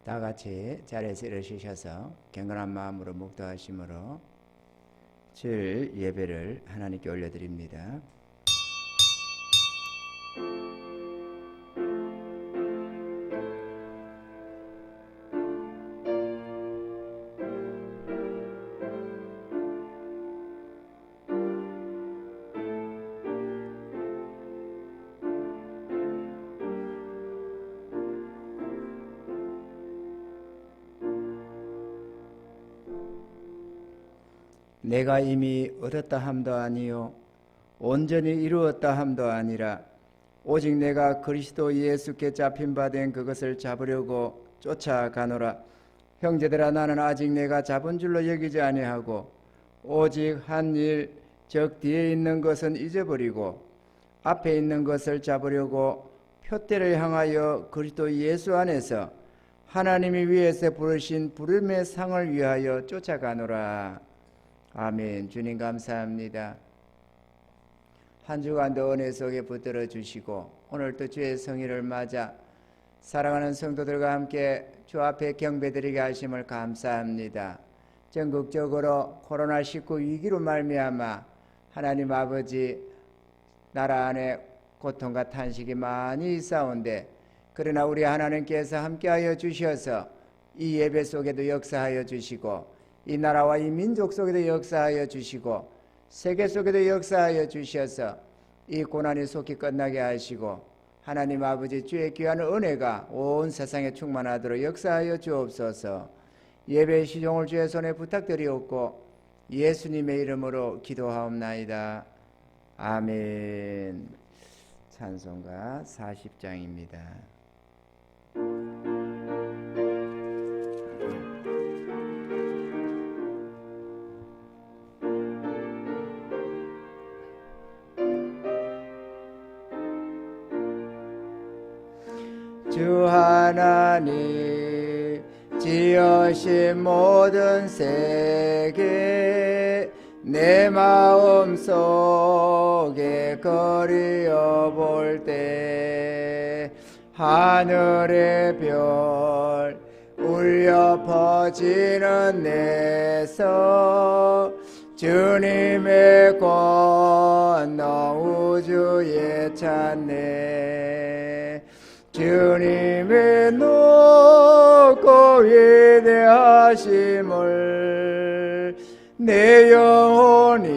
다 같이 자리에서 일어서셔서 경건한 마음으로 묵도하심으로 주일 예배를 하나님께 올려드립니다. 내가 이미 얻었다 함도 아니요 온전히 이루었다 함도 아니라 오직 내가 그리스도 예수께 잡힌 바 된 그것을 잡으려고 쫓아가노라. 형제들아, 나는 아직 내가 잡은 줄로 여기지 아니하고 오직 한 일, 즉 뒤에 있는 것은 잊어버리고 앞에 있는 것을 잡으려고 표대를 향하여 그리스도 예수 안에서 하나님이 위에서 부르신 부름의 상을 위하여 쫓아가노라. 아멘. 주님 감사합니다. 한 주간도 은혜 속에 붙들어 주시고 오늘도 주의 성일을 맞아 사랑하는 성도들과 함께 주 앞에 경배드리게 하심을 감사합니다. 전국적으로 코로나19 위기로 말미암아 하나님 아버지 나라 안에 고통과 탄식이 많이 있사온데, 그러나 우리 하나님께서 함께하여 주셔서 이 예배 속에도 역사하여 주시고 이 나라와 이 민족 속에도 역사하여 주시고 세계 속에도 역사하여 주셔서 이 고난이 속히 끝나게 하시고 하나님 아버지 주의 귀한 은혜가 온 세상에 충만하도록 역사하여 주옵소서. 예배 시종을 주의 손에 부탁드리옵고 예수님의 이름으로 기도하옵나이다. 아멘. 찬송가 40장입니다. 주 하나님 지으신 모든 세계 내 마음속에 그리어 볼 때 하늘의 별 울려 퍼지는 내서 주님의 권능 우주에 찾네. 주님의 높고 위대하심을 내 영혼이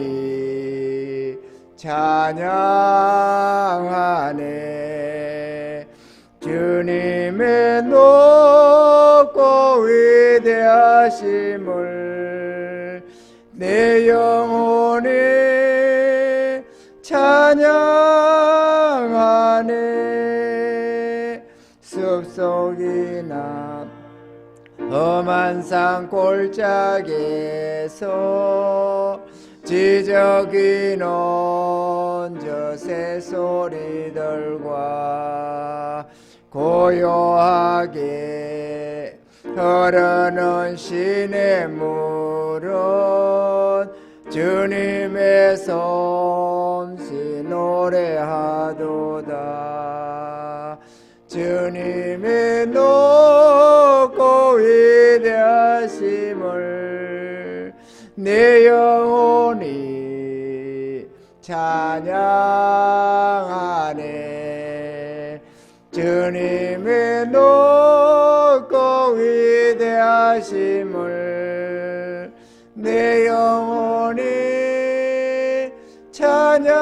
찬양하네. 주님의 높고 위대하심을 내 영혼이 찬양하네. 숲속이나 험한 산 골짜기에서 지저귀는 저 새소리들과 고요하게 흐르는 시냇물은 주님의 솜씨 노래하도다. 주님의 높고 위대하심을 내 영혼이 찬양하네. 주님의 높고 위대하심을 내 영혼이 찬양하네.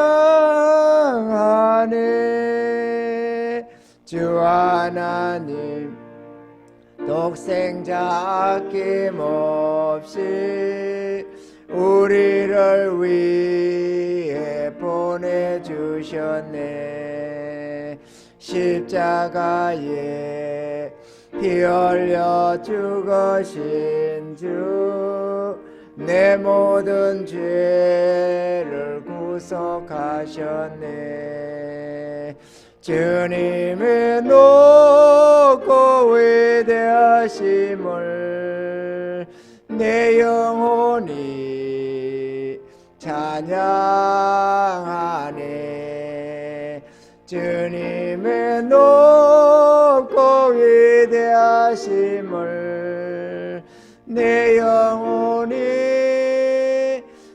주 하나님 독생자 아낌없이 우리를 위해 보내주셨네. 십자가에 피 흘려 죽으신 주 내 모든 죄를 구속하셨네. 주님의 높고 위대하심을 내 영혼이 찬양하네. 주님의 높고 위대하심을 위대하심을 내 영혼이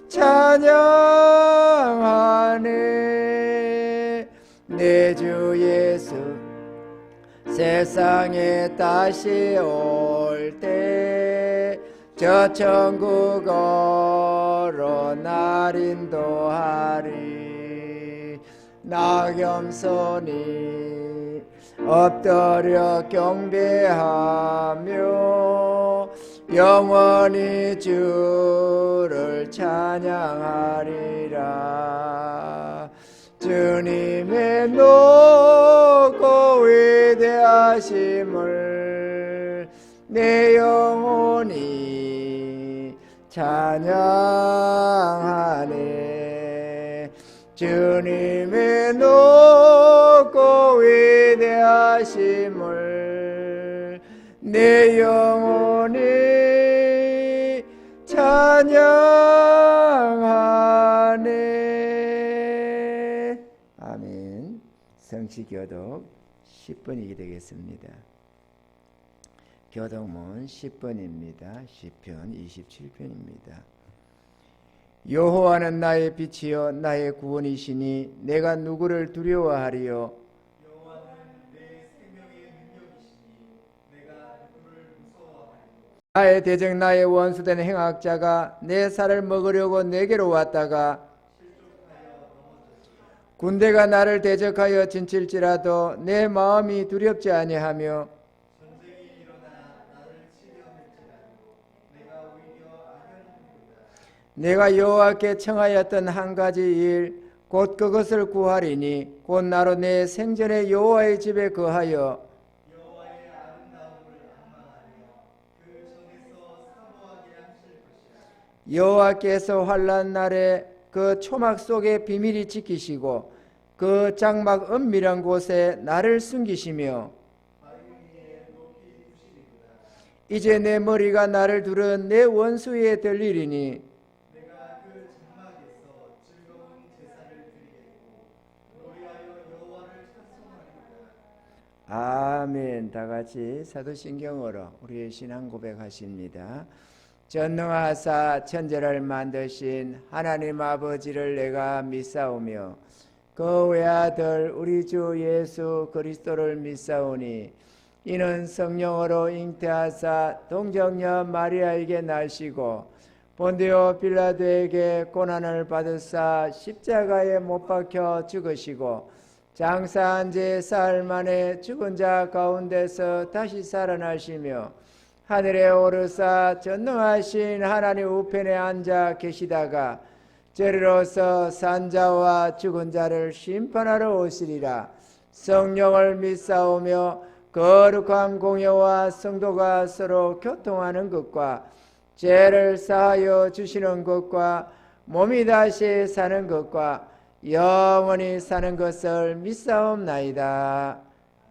찬양하네. 내 주 예수 세상에 다시 올 때 저 천국으로 날 인도하리. 나 겸손히 엎드려 경배하며 영원히 주를 찬양하리라. 주님의 높고 위대하심을 내 영혼이 찬양하네. 주님의 높고 위대하심을 내 영혼이 찬양하네. 아멘. 성시교독 10번이 되겠습니다. 교독문 10번입니다. 시편 27편입니다. 여호와는 나의 빛이요 나의 구원이시니 내가 누구를 두려워하리요. 여호와는 내 생명의 능력이시니 내가 누구를 무서워하리요. 나의 대적 나의 원수된 행악자가 내 살을 먹으려고 내게로 왔다가 군대가 나를 대적하여 진칠지라도 내 마음이 두렵지 아니하며 전쟁이 일어나 나를 치려 할지라도 내가 오히려 아련하리로다. 내가 여호와께 청하였던 한 가지 일 곧 그것을 구하리니 곧 나로 내 생전에 여호와의 집에 거하여 여호와의 아름다움을 앙망하며 그 전에서 사모하게 하실 것이라. 여호와께서 환난 날에 그 초막 속에 비밀이 지키시고 그 장막 은밀한 곳에 나를 숨기시며 바위 위에 높이 두시리로다. 이제 내 머리가 나를 두른 내 원수 위에 들리리니 내가 그 장막에서 즐거운 제사를 드리겠고 노래하여 여호와를 찬송하리로다. 아멘. 다 같이 사도신경으로 우리의 신앙 고백하십니다. 전능하사 천지를 만드신 하나님 아버지를 내가 믿사오며 그 외아들 우리 주 예수 그리스도를 믿사오니 이는 성령으로 잉태하사 동정녀 마리아에게 나시고 본디오 빌라도에게 고난을 받으사 십자가에 못 박혀 죽으시고 장사한 지 사흘 만에 죽은 자 가운데서 다시 살아나시며 하늘에 오르사 전능하신 하나님 우편에 앉아 계시다가 저리로서 산자와 죽은 자를 심판하러 오시리라. 성령을 믿사오며 거룩한 공예와 성도가 서로 교통하는 것과 죄를 사하여 주시는 것과 몸이 다시 사는 것과 영원히 사는 것을 믿사옵나이다.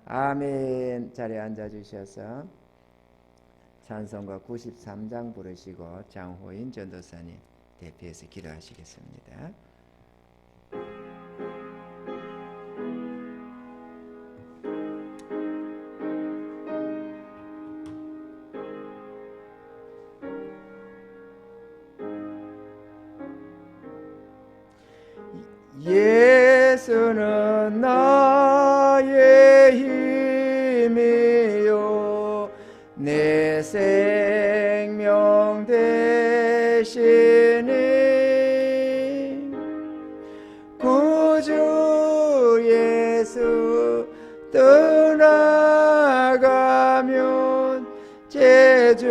아멘. 자리에 앉아주셔서 찬송가 93장 부르시고 장호인 전도사님 대표해서 기도하시겠습니다. 예수는 나의 힘이요 내 생명 되시니 구주 예수 떠나가면 죄중에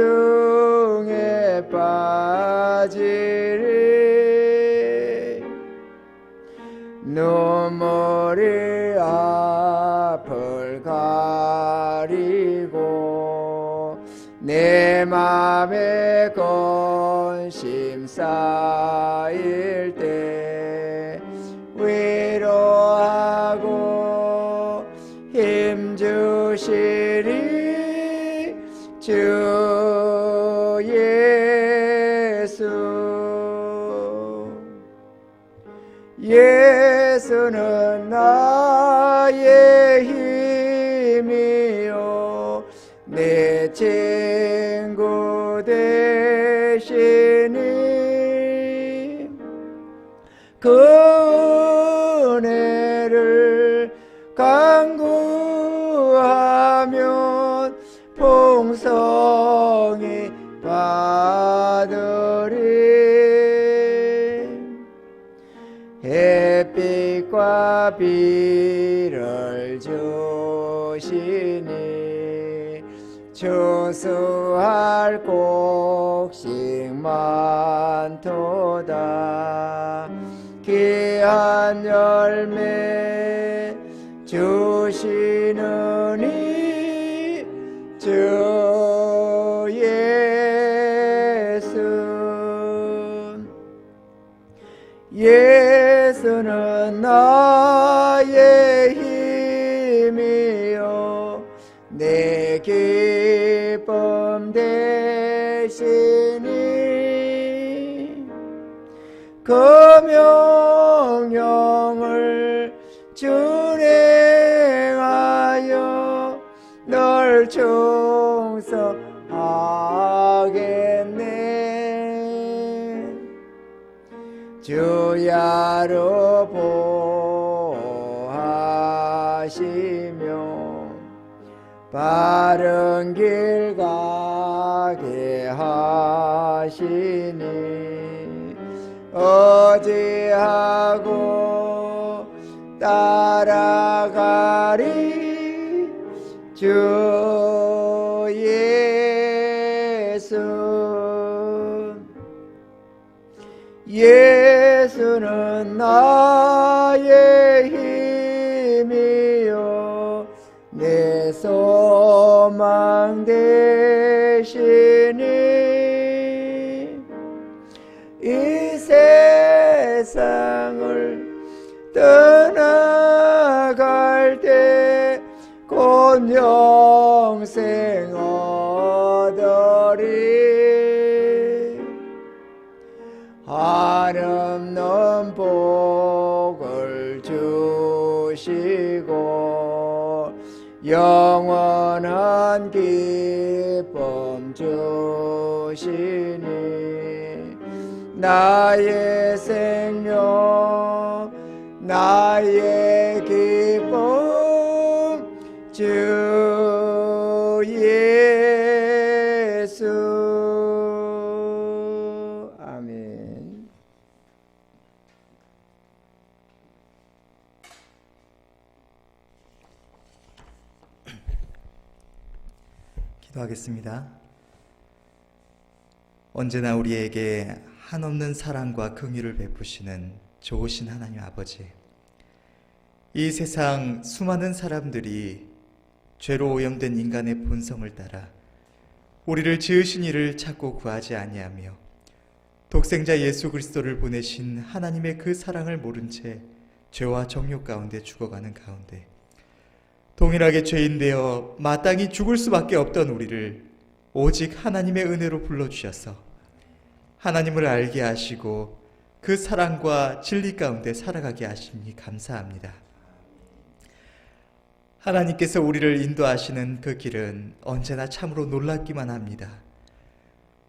빠지리. 눈물이 앞을 가리고 내 맘에 근심 쌓일 때 위로하고 힘주시리 주 예수. 예수는 나의 힘이요 내 내 친구 되시니 그 은혜를 간구하면 풍성히 받으리. 햇빛과 비를 주시니 추수할 곡식 많도다. 귀한 열매 주시느니 주 예수는 나의 힘이요 내 기쁨 되시니 그 명령을 준행하여 널 충성하겠네. 주야로 보하시며 바른 길 가게 하시니 어찌하고 따라가리 주 예수는 나의 힘이요 내 소망 되시니 이 세상을 떠나갈 때 곧 영생 얻으리. 한없는 복을 주시고 영원한 기쁨 주시니 나의 생명 나의 기쁨 주 예수. 아멘. 기도하겠습니다. 언제나 우리에게 한없는 사랑과 긍휼을 베푸시는 좋으신 하나님 아버지, 이 세상 수많은 사람들이 죄로 오염된 인간의 본성을 따라 우리를 지으신 이를 찾고 구하지 아니하며 독생자 예수 그리스도를 보내신 하나님의 그 사랑을 모른 채 죄와 정욕 가운데 죽어가는 가운데 동일하게 죄인 되어 마땅히 죽을 수밖에 없던 우리를 오직 하나님의 은혜로 불러주셔서 하나님을 알게 하시고 그 사랑과 진리 가운데 살아가게 하시니 감사합니다. 하나님께서 우리를 인도하시는 그 길은 언제나 참으로 놀랍기만 합니다.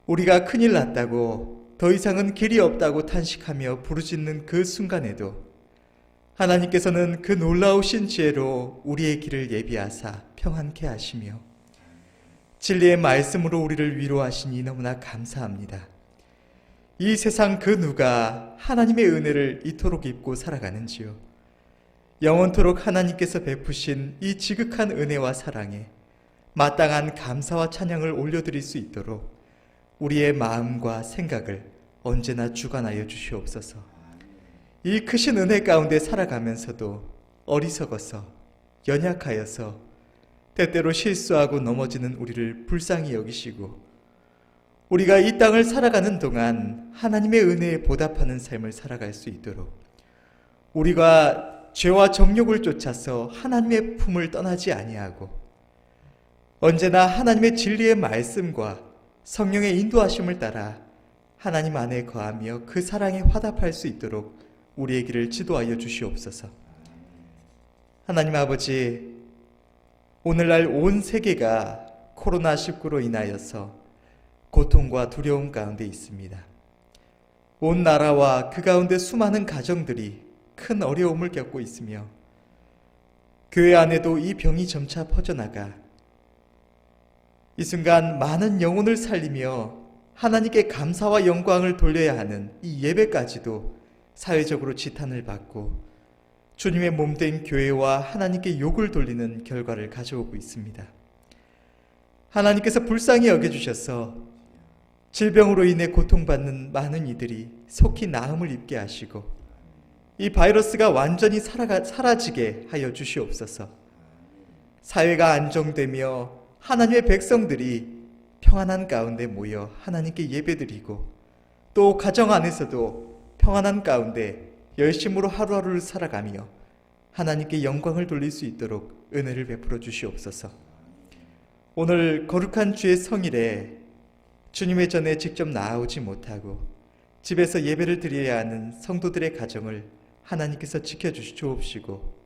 우리가 큰일 났다고 더 이상은 길이 없다고 탄식하며 부르짖는 그 순간에도 하나님께서는 그 놀라우신 지혜로 우리의 길을 예비하사 평안케 하시며 진리의 말씀으로 우리를 위로하시니 너무나 감사합니다. 이 세상 그 누가 하나님의 은혜를 이토록 입고 살아가는지요. 영원토록 하나님께서 베푸신 이 지극한 은혜와 사랑에 마땅한 감사와 찬양을 올려드릴 수 있도록 우리의 마음과 생각을 언제나 주관하여 주시옵소서. 이 크신 은혜 가운데 살아가면서도 어리석어서 연약하여서 때때로 실수하고 넘어지는 우리를 불쌍히 여기시고 우리가 이 땅을 살아가는 동안 하나님의 은혜에 보답하는 삶을 살아갈 수 있도록 우리가 죄와 정욕을 쫓아서 하나님의 품을 떠나지 아니하고 언제나 하나님의 진리의 말씀과 성령의 인도하심을 따라 하나님 안에 거하며 그 사랑에 화답할 수 있도록 우리의 길을 지도하여 주시옵소서. 하나님 아버지, 오늘날 온 세계가 코로나19로 인하여서 고통과 두려움 가운데 있습니다. 온 나라와 그 가운데 수많은 가정들이 큰 어려움을 겪고 있으며 교회 안에도 이 병이 점차 퍼져나가 이 순간 많은 영혼을 살리며 하나님께 감사와 영광을 돌려야 하는 이 예배까지도 사회적으로 지탄을 받고 주님의 몸된 교회와 하나님께 욕을 돌리는 결과를 가져오고 있습니다. 하나님께서 불쌍히 여겨주셔서 질병으로 인해 고통받는 많은 이들이 속히 나음을 입게 하시고 이 바이러스가 완전히 사라지게 하여 주시옵소서. 사회가 안정되며 하나님의 백성들이 평안한 가운데 모여 하나님께 예배드리고 또 가정 안에서도 평안한 가운데 열심으로 하루하루를 살아가며 하나님께 영광을 돌릴 수 있도록 은혜를 베풀어 주시옵소서. 오늘 거룩한 주의 성일에 주님의 전에 직접 나아오지 못하고 집에서 예배를 드려야 하는 성도들의 가정을 하나님께서 지켜주시옵시고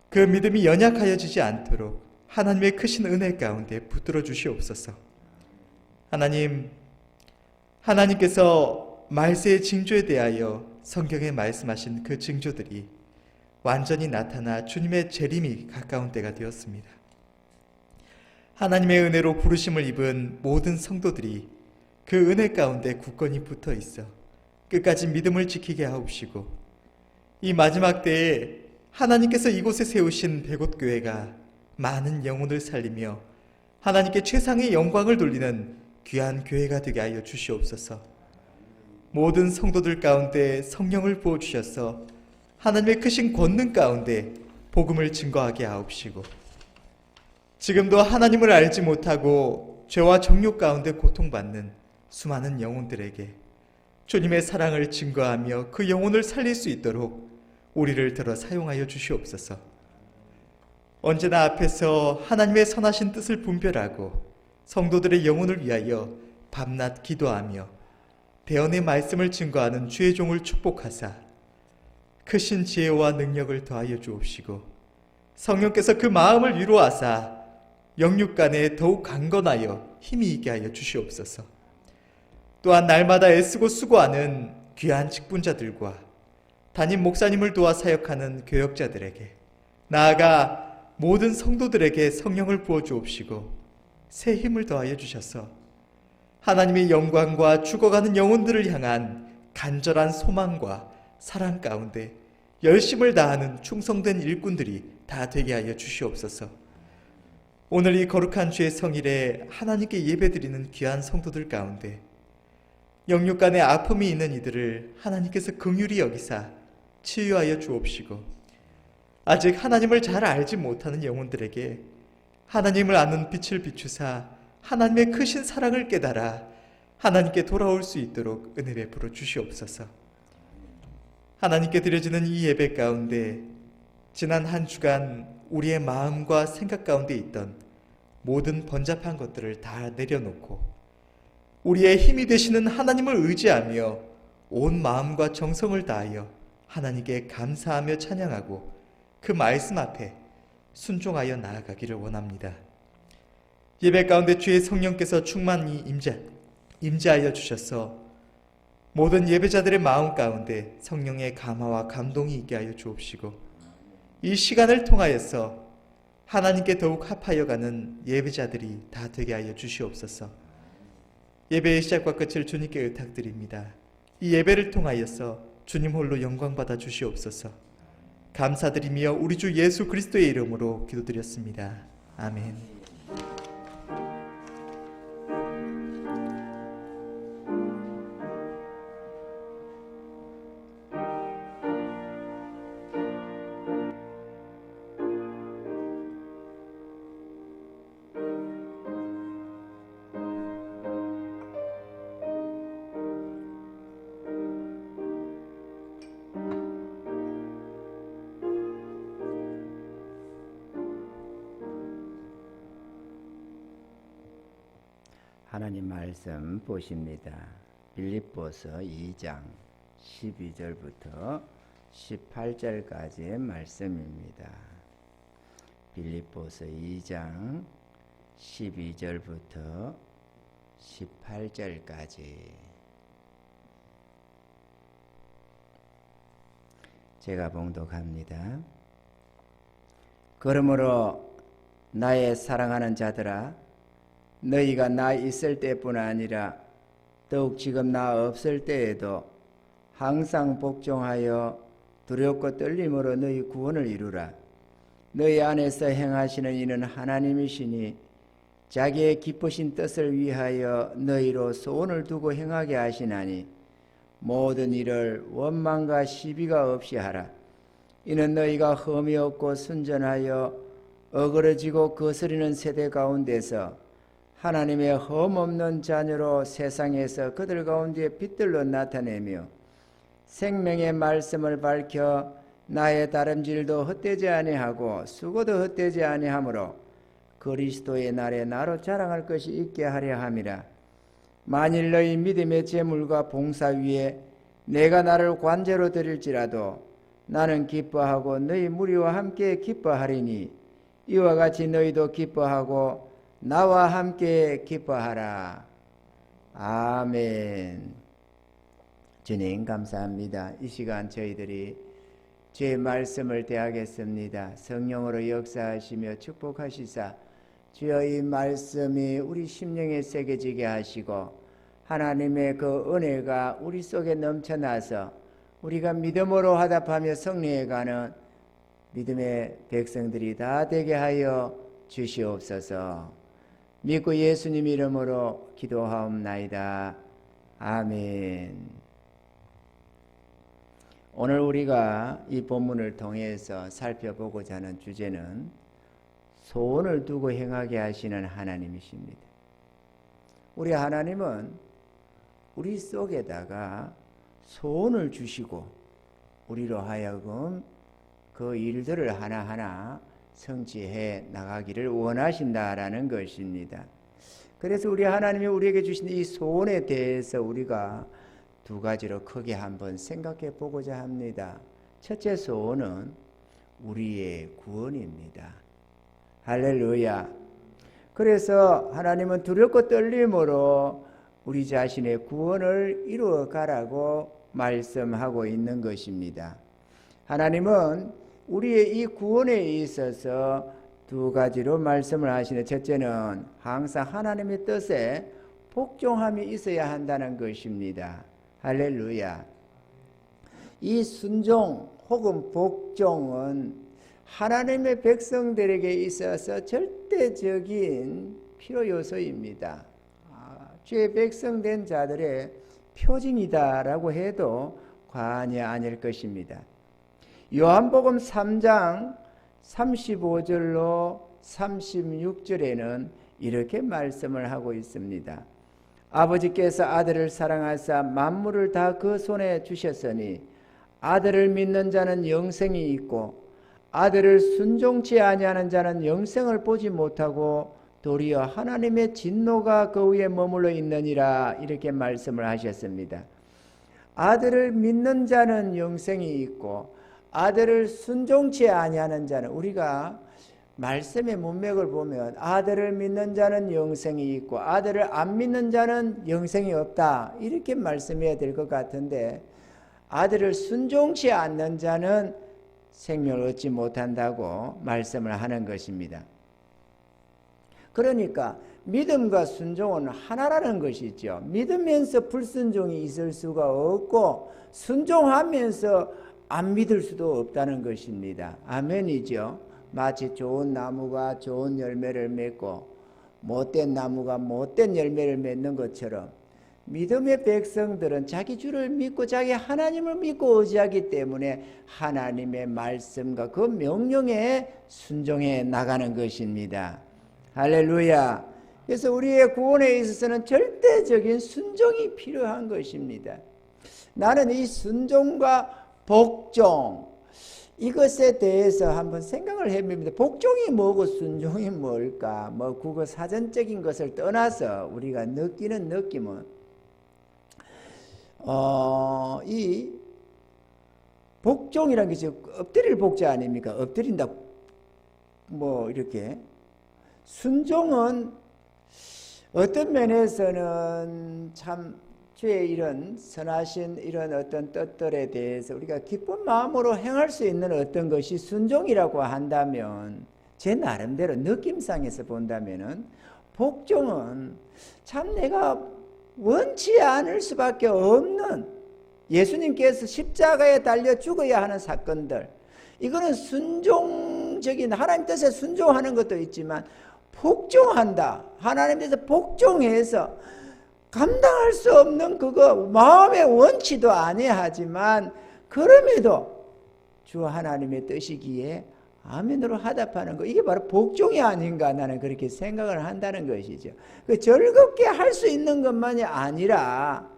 그 믿음이 연약하여지지 않도록 하나님의 크신 은혜 가운데 붙들어 주시옵소서. 하나님께서 말세의 징조에 대하여 성경에 말씀하신 그 징조들이 완전히 나타나 주님의 재림이 가까운 때가 되었습니다. 하나님의 은혜로 부르심을 입은 모든 성도들이 그 은혜 가운데 굳건히 붙어 있어 끝까지 믿음을 지키게 하옵시고 이 마지막 때에 하나님께서 이곳에 세우신 백옷교회가 많은 영혼을 살리며 하나님께 최상의 영광을 돌리는 귀한 교회가 되게 하여 주시옵소서. 모든 성도들 가운데 성령을 부어주셔서 하나님의 크신 권능 가운데 복음을 증거하게 하옵시고 지금도 하나님을 알지 못하고 죄와 정욕 가운데 고통받는 수많은 영혼들에게 주님의 사랑을 증거하며 그 영혼을 살릴 수 있도록 우리를 들어 사용하여 주시옵소서. 언제나 앞에서 하나님의 선하신 뜻을 분별하고 성도들의 영혼을 위하여 밤낮 기도하며 대언의 말씀을 증거하는 주의 종을 축복하사 크신 지혜와 능력을 더하여 주옵시고 성령께서 그 마음을 위로하사 영육간에 더욱 강건하여 힘이 있게 하여 주시옵소서. 또한 날마다 애쓰고 수고하는 귀한 직분자들과 담임 목사님을 도와 사역하는 교역자들에게 나아가 모든 성도들에게 성령을 부어 주옵시고 새 힘을 더하여 주셔서 하나님의 영광과 죽어가는 영혼들을 향한 간절한 소망과 사랑 가운데 열심을 다하는 충성된 일꾼들이 다 되게 하여 주시옵소서. 오늘 이 거룩한 주의 성일에 하나님께 예배드리는 귀한 성도들 가운데 영육간에 아픔이 있는 이들을 하나님께서 긍휼히 여기사 치유하여 주옵시고 아직 하나님을 잘 알지 못하는 영혼들에게 하나님을 아는 빛을 비추사 하나님의 크신 사랑을 깨달아 하나님께 돌아올 수 있도록 은혜 베풀어 주시옵소서. 하나님께 드려지는 이 예배 가운데 지난 한 주간 우리의 마음과 생각 가운데 있던 모든 번잡한 것들을 다 내려놓고 우리의 힘이 되시는 하나님을 의지하며 온 마음과 정성을 다하여 하나님께 감사하며 찬양하고 그 말씀 앞에 순종하여 나아가기를 원합니다. 예배 가운데 주의 성령께서 충만히 임재하여 주셔서 모든 예배자들의 마음 가운데 성령의 감화와 감동이 있게 하여 주옵시고 이 시간을 통하여서 하나님께 더욱 합하여 가는 예배자들이 다 되게 하여 주시옵소서. 예배의 시작과 끝을 주님께 의탁드립니다. 이 예배를 통하여서 주님 홀로 영광 받아 주시옵소서. 감사드리며 우리 주 예수 그리스도의 이름으로 기도드렸습니다. 아멘. 하나님 말씀 보십니다. 빌립보서 2장 12절부터 18절까지의 말씀입니다. 빌립보서 2장 12절부터 18절까지 제가 봉독합니다. 그러므로 나의 사랑하는 자들아, 너희가 나 있을 때뿐 아니라 더욱 지금 나 없을 때에도 항상 복종하여 두렵고 떨림으로 너희 구원을 이루라. 너희 안에서 행하시는 이는 하나님이시니 자기의 기쁘신 뜻을 위하여 너희로 소원을 두고 행하게 하시나니 모든 일을 원망과 시비가 없이 하라. 이는 너희가 흠이 없고 순전하여 어그러지고 거스리는 세대 가운데서 하나님의 흠없는 자녀로 세상에서 그들 가운데 빛들로 나타내며 생명의 말씀을 밝혀 나의 다름질도 헛되지 아니하고 수고도 헛되지 아니하므로 그리스도의 날에 나로 자랑할 것이 있게 하려 함이라. 만일 너희 믿음의 제물과 봉사 위에 내가 나를 관제로 드릴지라도 나는 기뻐하고 너희 무리와 함께 기뻐하리니 이와 같이 너희도 기뻐하고 나와 함께 기뻐하라. 아멘. 주님 감사합니다. 이 시간 저희들이 주의 말씀을 대하겠습니다. 성령으로 역사하시며 축복하시사 주여 이 말씀이 우리 심령에 새겨지게 하시고 하나님의 그 은혜가 우리 속에 넘쳐나서 우리가 믿음으로 화답하며 승리해가는 믿음의 백성들이 다 되게 하여 주시옵소서. 믿고 예수님 이름으로 기도하옵나이다. 아멘. 오늘 우리가 이 본문을 통해서 살펴보고자 하는 주제는 소원을 두고 행하게 하시는 하나님이십니다. 우리 하나님은 우리 속에다가 소원을 주시고 우리로 하여금 그 일들을 하나하나 성취해 나가기를 원하신다라는 것입니다. 그래서 우리 하나님이 우리에게 주신 이 소원에 대해서 우리가 두 가지로 크게 한번 생각해 보고자 합니다. 첫째 소원은 우리의 구원입니다. 할렐루야. 그래서 하나님은 두렵고 떨림으로 우리 자신의 구원을 이루어 가라고 말씀하고 있는 것입니다. 하나님은 우리의 이 구원에 있어서 두 가지로 말씀을 하시는, 첫째는 항상 하나님의 뜻에 복종함이 있어야 한다는 것입니다. 할렐루야. 이 순종 혹은 복종은 하나님의 백성들에게 있어서 절대적인 필요 요소입니다. 주의 백성된 자들의 표징이다라고 해도 과언이 아닐 것입니다. 요한복음 3장 35절로 36절에는 이렇게 말씀을 하고 있습니다. 아버지께서 아들을 사랑하사 만물을 다 그 손에 주셨으니 아들을 믿는 자는 영생이 있고 아들을 순종치 아니하는 자는 영생을 보지 못하고 도리어 하나님의 진노가 그 위에 머물러 있느니라, 이렇게 말씀을 하셨습니다. 아들을 믿는 자는 영생이 있고 아들을 순종치 아니하는 자는, 우리가 말씀의 문맥을 보면 아들을 믿는 자는 영생이 있고 아들을 안 믿는 자는 영생이 없다, 이렇게 말씀해야 될 것 같은데, 아들을 순종치 않는 자는 생명을 얻지 못한다고 말씀을 하는 것입니다. 그러니까 믿음과 순종은 하나라는 것이죠. 믿으면서 불순종이 있을 수가 없고 순종하면서 안 믿을 수도 없다는 것입니다. 아멘이죠. 마치 좋은 나무가 좋은 열매를 맺고 못된 나무가 못된 열매를 맺는 것처럼 믿음의 백성들은 자기 주를 믿고 자기 하나님을 믿고 의지하기 때문에 하나님의 말씀과 그 명령에 순종해 나가는 것입니다. 할렐루야. 그래서 우리의 구원에 있어서는 절대적인 순종이 필요한 것입니다. 나는 이 순종과 복종, 이것에 대해서 한번 생각을 해봅니다. 복종이 뭐고 순종이 뭘까? 뭐 국어 사전적인 것을 떠나서 우리가 느끼는 느낌은 이 복종이라는 것이 엎드릴 복자 아닙니까? 엎드린다, 뭐 이렇게 순종은 어떤 면에서는 참 주의 이런 선하신 이런 어떤 뜻들에 대해서 우리가 기쁜 마음으로 행할 수 있는 어떤 것이 순종이라고 한다면, 제 나름대로 느낌상에서 본다면은 복종은 참 내가 원치 않을 수밖에 없는, 예수님께서 십자가에 달려 죽어야 하는 사건들, 이거는 순종적인 하나님 뜻에 순종하는 것도 있지만 복종한다, 하나님 뜻에 복종해서 감당할 수 없는 그거 마음의 원치도 아니하지만 그럼에도 주 하나님의 뜻이기에 아멘으로 화답하는 거, 이게 바로 복종이 아닌가, 나는 그렇게 생각을 한다는 것이죠. 그 즐겁게 할 수 있는 것만이 아니라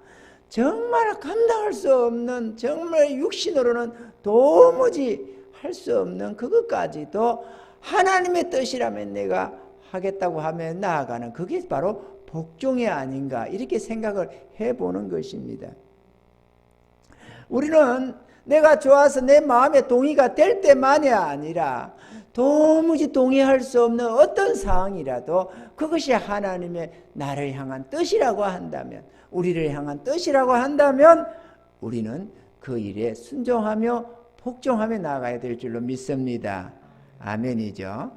정말 감당할 수 없는, 정말 육신으로는 도무지 할 수 없는 그것까지도 하나님의 뜻이라면 내가 하겠다고 하면 나아가는, 그게 바로 복종이 아닌가, 이렇게 생각을 해보는 것입니다. 우리는 내가 좋아서 내 마음에 동의가 될 때만이 아니라 도무지 동의할 수 없는 어떤 상황이라도 그것이 하나님의 나를 향한 뜻이라고 한다면, 우리를 향한 뜻이라고 한다면 우리는 그 일에 순종하며 복종하며 나아가야 될 줄로 믿습니다. 아멘이죠.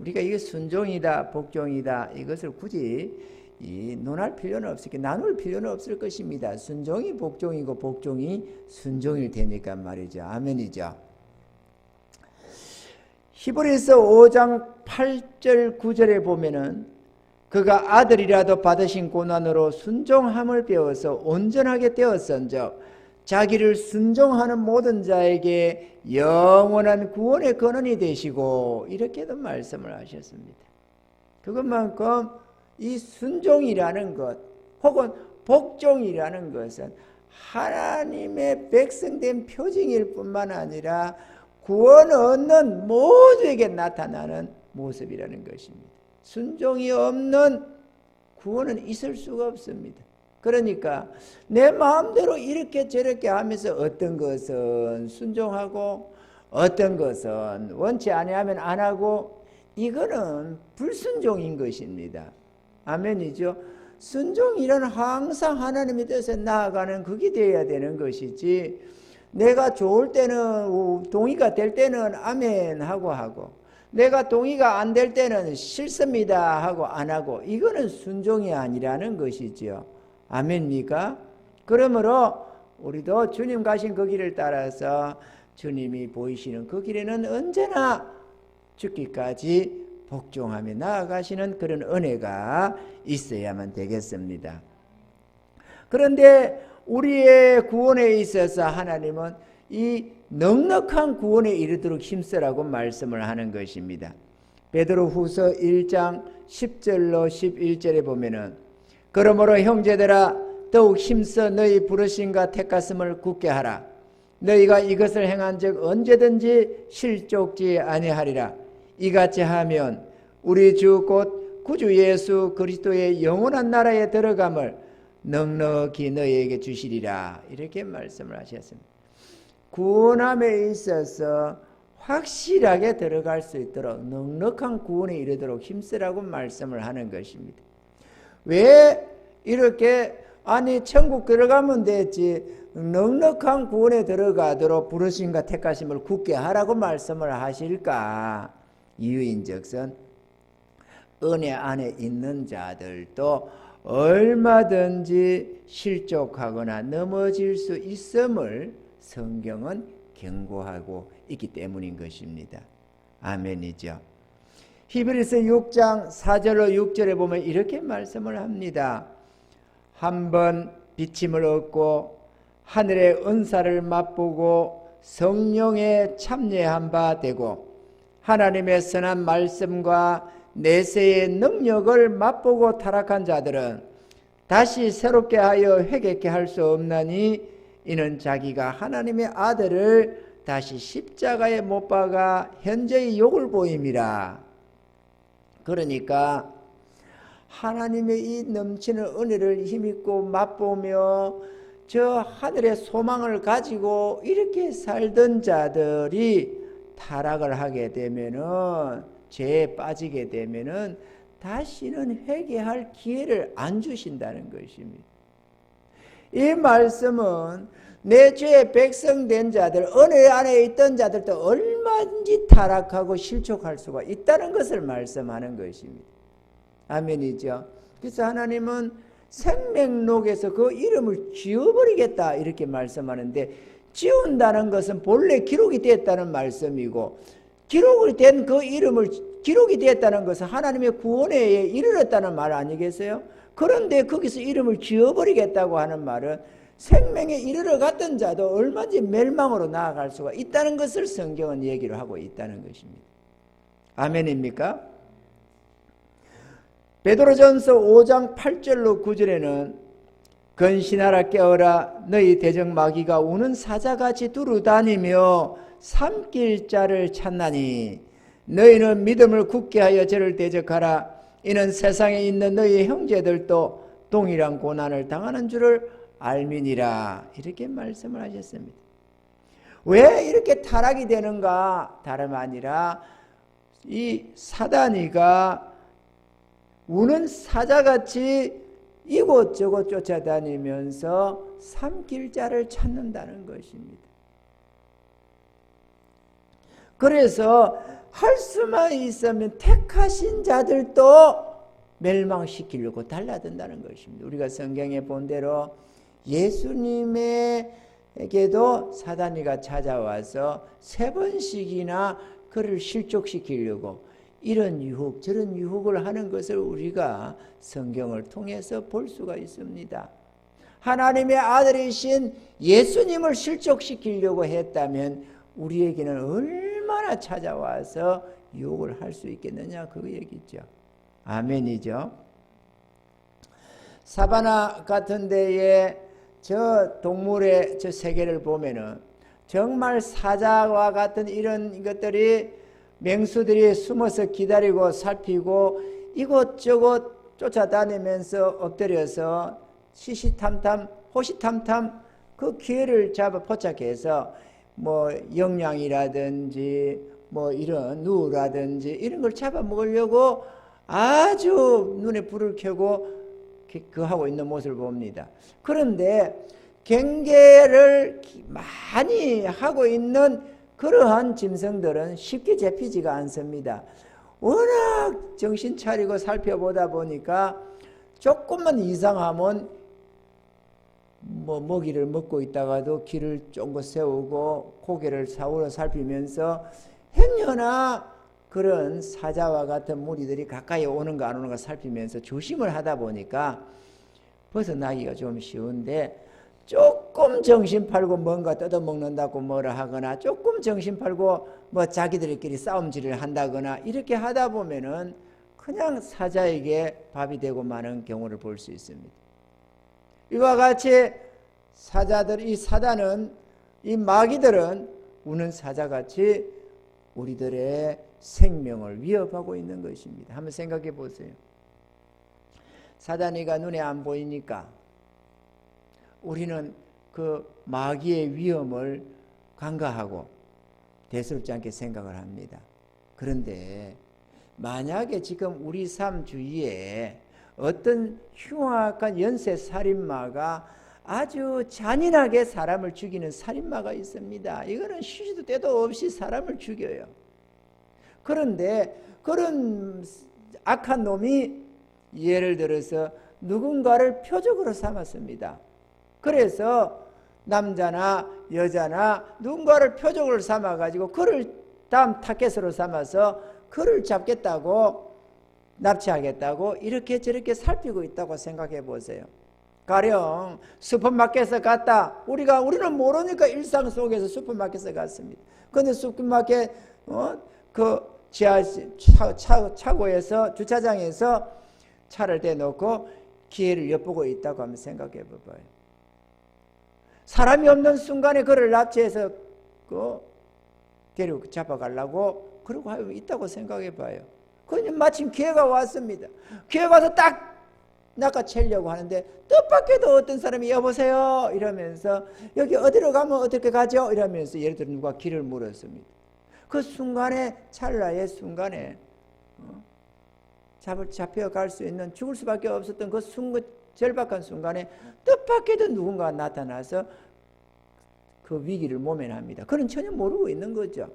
우리가 이게 순종이다 복종이다 이것을 굳이 논할 필요는 없을, 나눌 필요는 없을 것입니다. 순종이 복종이고 복종이 순종일 테니까 말이죠. 아멘이죠. 히브리서 5장 8절 9절에 보면은 그가 아들이라도 받으신 고난으로 순종함을 배워서 온전하게 되었은즉 자기를 순종하는 모든 자에게 영원한 구원의 근원이 되시고, 이렇게도 말씀을 하셨습니다. 그것만큼 이 순종이라는 것 혹은 복종이라는 것은 하나님의 백성된 표징일 뿐만 아니라 구원 얻는 모두에게 나타나는 모습이라는 것입니다. 순종이 없는 구원은 있을 수가 없습니다. 그러니까 내 마음대로 이렇게 저렇게 하면서 어떤 것은 순종하고 어떤 것은 원치 아니하면 안 하고, 이거는 불순종인 것입니다. 아멘이죠. 순종이란 항상 하나님의 뜻에 나아가는 그게 되어야 되는 것이지, 내가 좋을 때는 동의가 될 때는 아멘 하고 내가 동의가 안 될 때는 싫습니다 하고 안 하고, 이거는 순종이 아니라는 것이지요. 아멘입니까? 그러므로 우리도 주님 가신 그 길을 따라서 주님이 보이시는 그 길에는 언제나 죽기까지 복종하며 나아가시는 그런 은혜가 있어야만 되겠습니다. 그런데 우리의 구원에 있어서 하나님은 이 넉넉한 구원에 이르도록 힘쓰라고 말씀을 하는 것입니다. 베드로후서 1장 10절로 11절에 보면은 그러므로 형제들아 더욱 힘써 너희 부르심과 택하심을 굳게 하라. 너희가 이것을 행한즉 언제든지 실족지 아니하리라. 이같이 하면 우리 주 곧 구주 예수 그리스도의 영원한 나라에 들어감을 넉넉히 너희에게 주시리라. 이렇게 말씀을 하셨습니다. 구원함에 있어서 확실하게 들어갈 수 있도록 넉넉한 구원에 이르도록 힘쓰라고 말씀을 하는 것입니다. 왜 이렇게 천국 들어가면 됐지 넉넉한 구원에 들어가도록 부르심과 택하심을 굳게 하라고 말씀을 하실까? 이유인즉슨 은혜 안에 있는 자들도 얼마든지 실족하거나 넘어질 수 있음을 성경은 경고하고 있기 때문인 것입니다. 아멘이죠. 히브리서 6장 4절로 6절에 보면 이렇게 말씀을 합니다. 한번 비침을 얻고 하늘의 은사를 맛보고 성령에 참여한 바 되고 하나님의 선한 말씀과 내세의 능력을 맛보고 타락한 자들은 다시 새롭게 하여 회개케 할 수 없나니 이는 자기가 하나님의 아들을 다시 십자가에 못 박아 현재의 욕을 보임이라. 그러니까 하나님의 이 넘치는 은혜를 힘입고 맛보며 저 하늘의 소망을 가지고 이렇게 살던 자들이 타락을 하게 되면은 죄에 빠지게 되면은 다시는 회개할 기회를 안 주신다는 것입니다. 이 말씀은 내 죄의 백성된 자들, 은혜 안에 있던 자들도 얼마든지 타락하고 실족할 수가 있다는 것을 말씀하는 것입니다. 아멘이죠. 그래서 하나님은 생명록에서 그 이름을 지워버리겠다 이렇게 말씀하는데, 지운다는 것은 본래 기록이 되었다는 말씀이고, 기록이 된 그 이름을 기록이 되었다는 것은 하나님의 구원에 이르렀다는 말 아니겠어요? 그런데 거기서 이름을 지워버리겠다고 하는 말은 생명에 이르러 갔던 자도 얼마든지 멸망으로 나아갈 수가 있다는 것을 성경은 얘기를 하고 있다는 것입니다. 아멘입니까? 베드로전서 5장 8절로 9절에는 근신하라 깨어라 너희 대적 마귀가 우는 사자같이 두루다니며 삼킬 자를 찾나니 너희는 믿음을 굳게 하여 저를 대적하라. 이는 세상에 있는 너희 형제들도 동일한 고난을 당하는 줄을 알미니라. 이렇게 말씀을 하셨습니다. 왜 이렇게 타락이 되는가? 다름 아니라 이 사단이가 우는 사자같이 이곳저곳 쫓아다니면서 삼킬 자를 찾는다는 것입니다. 그래서 할 수만 있으면 택하신 자들도 멸망시키려고 달라든다는 것입니다. 우리가 성경에 본 대로 예수님에게도 사단이가 찾아와서 3번씩이나 그를 실족시키려고 이런 유혹 저런 유혹을 하는 것을 우리가 성경을 통해서 볼 수가 있습니다. 하나님의 아들이신 예수님을 실족시키려고 했다면 우리에게는 얼마나 찾아와서 유혹을 할 수 있겠느냐 그 얘기죠. 아멘이죠. 사바나 같은 데에 저 동물의 저 세계를 보면은 정말 사자와 같은 이런 것들이 맹수들이 숨어서 기다리고 살피고 이곳저곳 쫓아다니면서 엎드려서 시시탐탐 호시탐탐 그 기회를 잡아 포착해서 뭐 영양이라든지 뭐 이런 누라든지 이런 걸 잡아먹으려고 아주 눈에 불을 켜고 그 하고 있는 모습을 봅니다. 그런데 경계를 많이 하고 있는 그러한 짐승들은 쉽게 잡히지가 않습니다. 워낙 정신 차리고 살펴보다 보니까 조금만 이상하면 뭐 먹이를 먹고 있다가도 길을 쫑긋 세우고 고개를 사우러 살피면서 행여나 그런 사자와 같은 무리들이 가까이 오는가 안 오는가 살피면서 조심을 하다 보니까 벗어나기가 좀 쉬운데, 조금 정신 팔고 뭔가 뜯어먹는다고 뭐라 하거나 조금 정신 팔고 뭐 자기들끼리 싸움질을 한다거나 이렇게 하다 보면은 그냥 사자에게 밥이 되고 마는 경우를 볼 수 있습니다. 이와 같이 사자들, 이 사단은, 이 마귀들은 우는 사자같이 우리들의 생명을 위협하고 있는 것입니다. 한번 생각해 보세요. 사단이가 눈에 안 보이니까 우리는 그 마귀의 위험을 간과하고 대수롭지 않게 생각을 합니다. 그런데 만약에 지금 우리 삶 주위에 어떤 흉악한 연쇄 살인마가 아주 잔인하게 사람을 죽이는 살인마가 있습니다. 이거는 쉬지도 때도 없이 사람을 죽여요. 그런데 그런 악한 놈이 예를 들어서 누군가를 표적으로 삼았습니다. 그래서 남자나 여자나 누군가를 표적으로 삼아가지고 그를 다음 타겟으로 삼아서 그를 잡겠다고, 납치하겠다고 이렇게 저렇게 살피고 있다고 생각해 보세요. 가령 슈퍼마켓에 갔다. 우리는 모르니까 일상 속에서 슈퍼마켓에 갔습니다. 그런데 슈퍼마켓 그 지하 차고에서 주차장에서 차를 대놓고 기회를 엿보고 있다고 한번 생각해 봐봐요. 사람이 없는 순간에 그를 납치해서 데리고 잡아가려고 그러고 하고 있다고 생각해 봐요. 그런데 마침 기회가 왔습니다. 기회가 와서 딱 낚아채려고 하는데 뜻밖에도 어떤 사람이 여보세요 이러면서 여기 어디로 가면 어떻게 가죠? 이러면서 예를 들어 누가 길을 물었습니다. 그 순간에 찰나의 순간에 잡혀갈 수 있는, 죽을 수밖에 없었던 그 절박한 순간에 뜻밖에도 누군가가 나타나서 그 위기를 모면합니다. 그는 전혀 모르고 있는 거죠.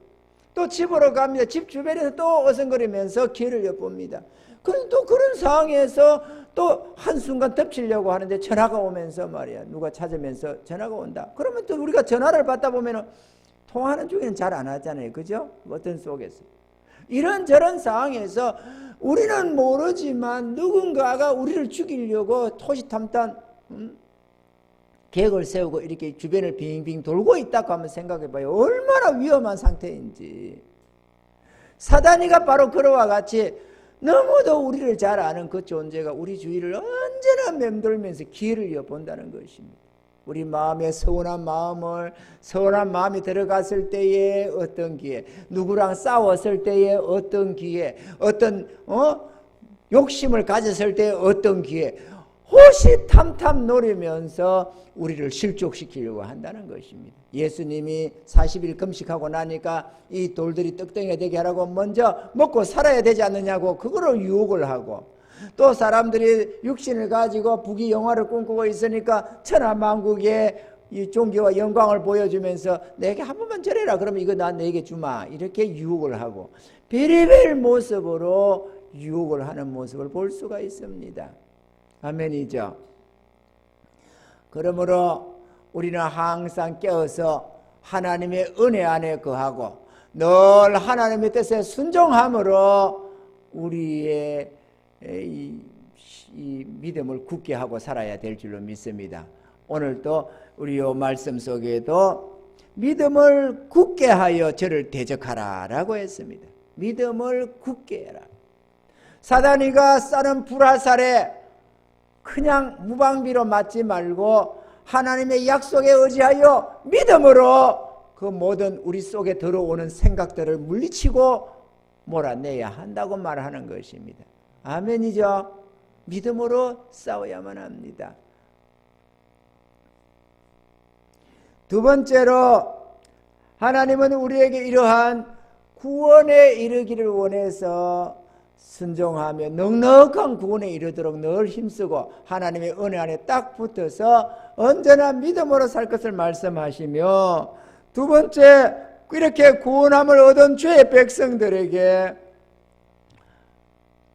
또 집으로 갑니다. 집 주변에서 또 어성거리면서 기회를 엿봅니다. 그런데 또 그런 상황에서 또 한순간 덮치려고 하는데 전화가 오면서 말이야, 누가 찾으면서 전화가 온다. 그러면 또 우리가 전화를 받다 보면은 통화하는 중에는 잘 안 하잖아요. 그죠? 어떤 속에서. 이런저런 상황에서 우리는 모르지만 누군가가 우리를 죽이려고 호시탐탐 계획을 세우고 이렇게 주변을 빙빙 돌고 있다고 한번 생각해 봐요. 얼마나 위험한 상태인지. 사단이가 바로 그와 같이 너무도 우리를 잘 아는 그 존재가 우리 주위를 언제나 맴돌면서 기회를 엿본다는 것입니다. 우리 마음에 서운한 마음이 들어갔을 때에 어떤 기회, 누구랑 싸웠을 때에 어떤 기회, 어떤 욕심을 가졌을 때에 어떤 기회, 호시탐탐 노리면서 우리를 실족시키려고 한다는 것입니다. 예수님이 40일 금식하고 나니까 이 돌들이 떡덩이가 되게 하라고 먼저 먹고 살아야 되지 않느냐고 그거를 유혹을 하고, 또 사람들이 육신을 가지고 부귀영화를 꿈꾸고 있으니까 천하만국의 이 존귀와 영광을 보여주면서 내게 한 번만 절해라, 그러면 이거 나 내게 주마, 이렇게 유혹을 하고 별의별 모습으로 유혹을 하는 모습을 볼 수가 있습니다. 아멘이죠. 그러므로 우리는 항상 깨어서 하나님의 은혜 안에 거하고 늘 하나님의 뜻에 순종함으로 우리의 이 믿음을 굳게 하고 살아야 될 줄로 믿습니다. 오늘도 우리 요 말씀 속에도 믿음을 굳게 하여 저를 대적하라 라고 했습니다. 믿음을 굳게 해라. 사단이가 쏘는 불화살에 그냥 무방비로 맞지 말고 하나님의 약속에 의지하여 믿음으로 그 모든 우리 속에 들어오는 생각들을 물리치고 몰아내야 한다고 말하는 것입니다. 아멘이죠. 믿음으로 싸워야만 합니다. 두 번째로, 하나님은 우리에게 이러한 구원에 이르기를 원해서 순종하며 넉넉한 구원에 이르도록 늘 힘쓰고 하나님의 은혜 안에 딱 붙어서 언제나 믿음으로 살 것을 말씀하시며, 두 번째, 이렇게 구원함을 얻은 주의 백성들에게